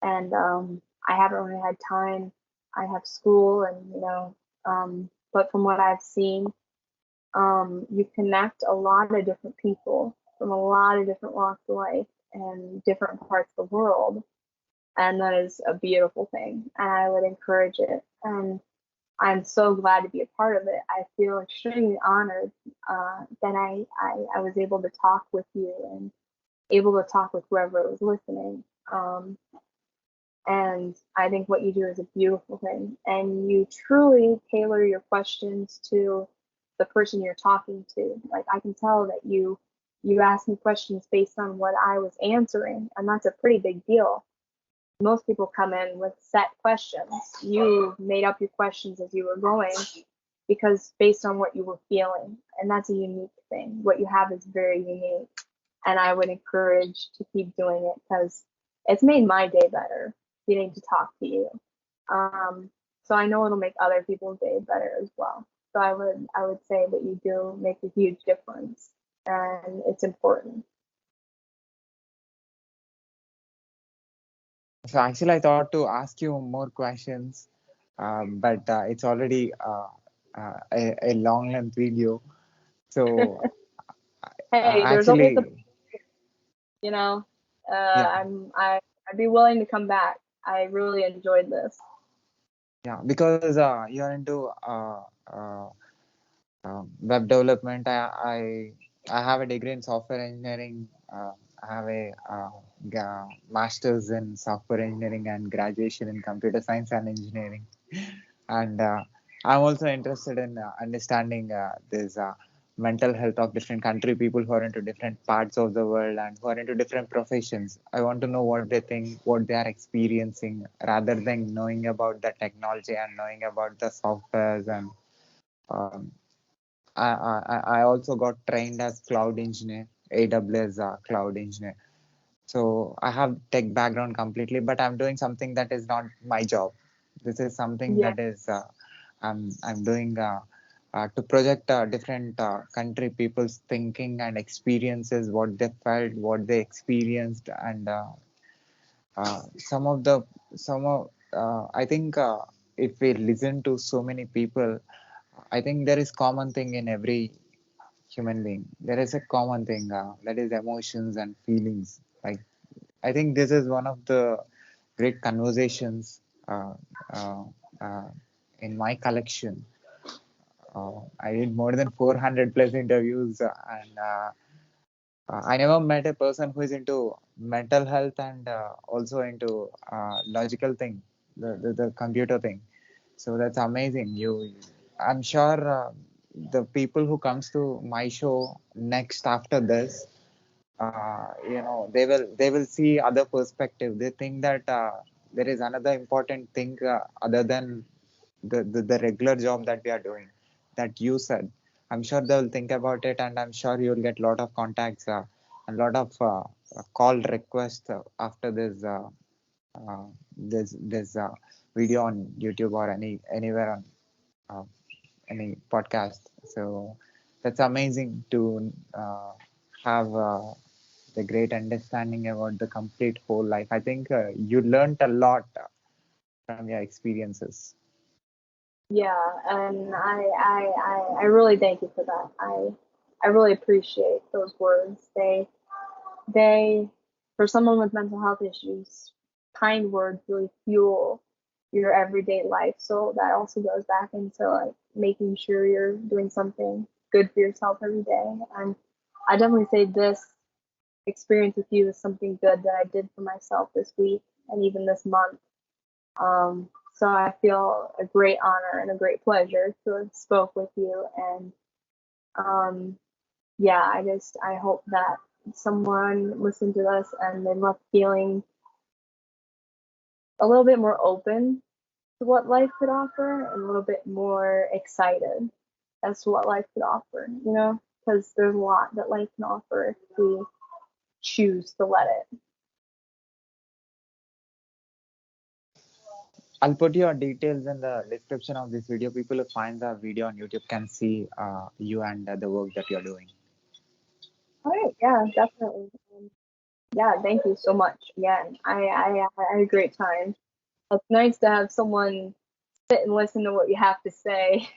and I haven't really had time. I have school and but from what I've seen, you connect a lot of different people from a lot of different walks of life and different parts of the world, and that is a beautiful thing. And I would encourage it. And I'm so glad to be a part of it. I feel extremely honored that I was able to talk with you and able to talk with whoever was listening. And I think what you do is a beautiful thing. And you truly tailor your questions to the person you're talking to. Like I can tell that you ask me questions based on what I was answering, and that's a pretty big deal. Most people come in with set questions. You made up your questions as you were going because based on what you were feeling, and that's a unique thing. What you have is very unique, and I would encourage to keep doing it because it's made my day better getting to talk to you. Um, so I know it'll make other people's day better as well. So I would say that you do make a huge difference, and it's important. So actually, I thought to ask you more questions, but it's already a long length video. So Hey, there's always a actually, you know, yeah, I'd be willing to come back. I really enjoyed this. yeah, because you're into web development. I have a degree in software engineering. I have a master's in software engineering and graduation in computer science and engineering. And I'm also interested in understanding this mental health of different country people who are into different parts of the world and who are into different professions. I want to know what they think, what they are experiencing, rather than knowing about the technology and knowing about the softwares. And um, I also got trained as cloud engineer, AWS cloud engineer. So I have tech background completely, but I'm doing something that is not my job. This is something Yeah. that is I'm doing. to project different country people's thinking and experiences, what they felt, what they experienced, and some of the some of I think if we listen to so many people, I think there is common thing in every human being. There is a common thing that is emotions and feelings. Like I think this is one of the great conversations uh, uh, uh, in my collection. I did more than 400 plus interviews, and I never met a person who is into mental health and also into logical thing, the computer thing. So that's amazing. I'm sure the people who comes to my show next after this, they will see other perspective. They think that there is another important thing other than the regular job that we are doing that you said. I'm sure they'll think about it, and I'm sure you'll get a lot of contacts and a lot of call requests after uh, this video on YouTube or anywhere on uh, any podcast. So that's amazing to have the great understanding about the complete whole life. I think you learned a lot from your experiences. Yeah, and I really thank you for that. I really appreciate those words. They for someone with mental health issues, kind words really fuel your everyday life. So that also goes back into like making sure you're doing something good for yourself every day. And I definitely say this experience with you is something good that I did for myself this week and even this month. So I feel a great honor and a great pleasure to have spoke with you. And um, yeah, I hope that someone listened to this and they left feeling a little bit more open to what life could offer and a little bit more excited as to what life could offer, because there's a lot that life can offer if we choose to let it. I'll put your details in the description of this video. People who find the video on YouTube can see you and the work that you're doing. All right, yeah, definitely. Yeah, thank you so much again. I had a great time. It's nice to have someone sit and listen to what you have to say.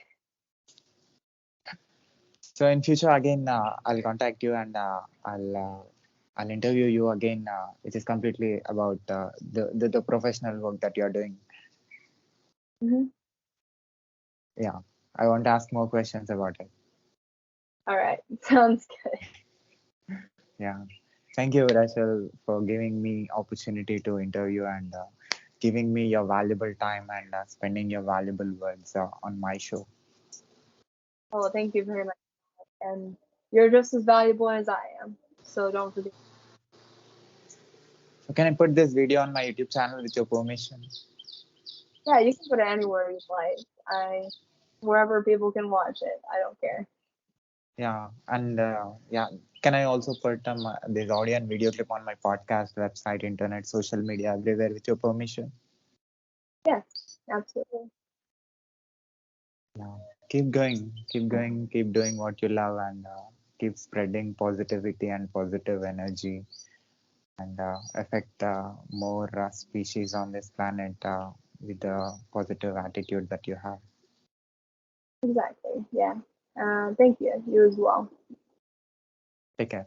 So in future, again, I'll contact you and I'll interview you again, which is completely about the professional work that you're doing. Mhm. Yeah, I want to ask more questions about it. All right, sounds good. Yeah, thank you, Rachel, for giving me opportunity to interview and giving me your valuable time and spending your valuable words on my show. Oh, thank you very much. And you're just as valuable as I am. So don't forget. So can I put this video on my YouTube channel with your permission? Yeah, you can put it anywhere you like. Wherever people can watch it, I don't care. Yeah, and yeah, can I also put this audio and video clip on my podcast, website, internet, social media, everywhere with your permission? Yes, absolutely. Yeah, keep going, keep doing what you love, and keep spreading positivity and positive energy, and affect more species on this planet with the positive attitude that you have. Exactly. Yeah. Thank you. You as well. Take care.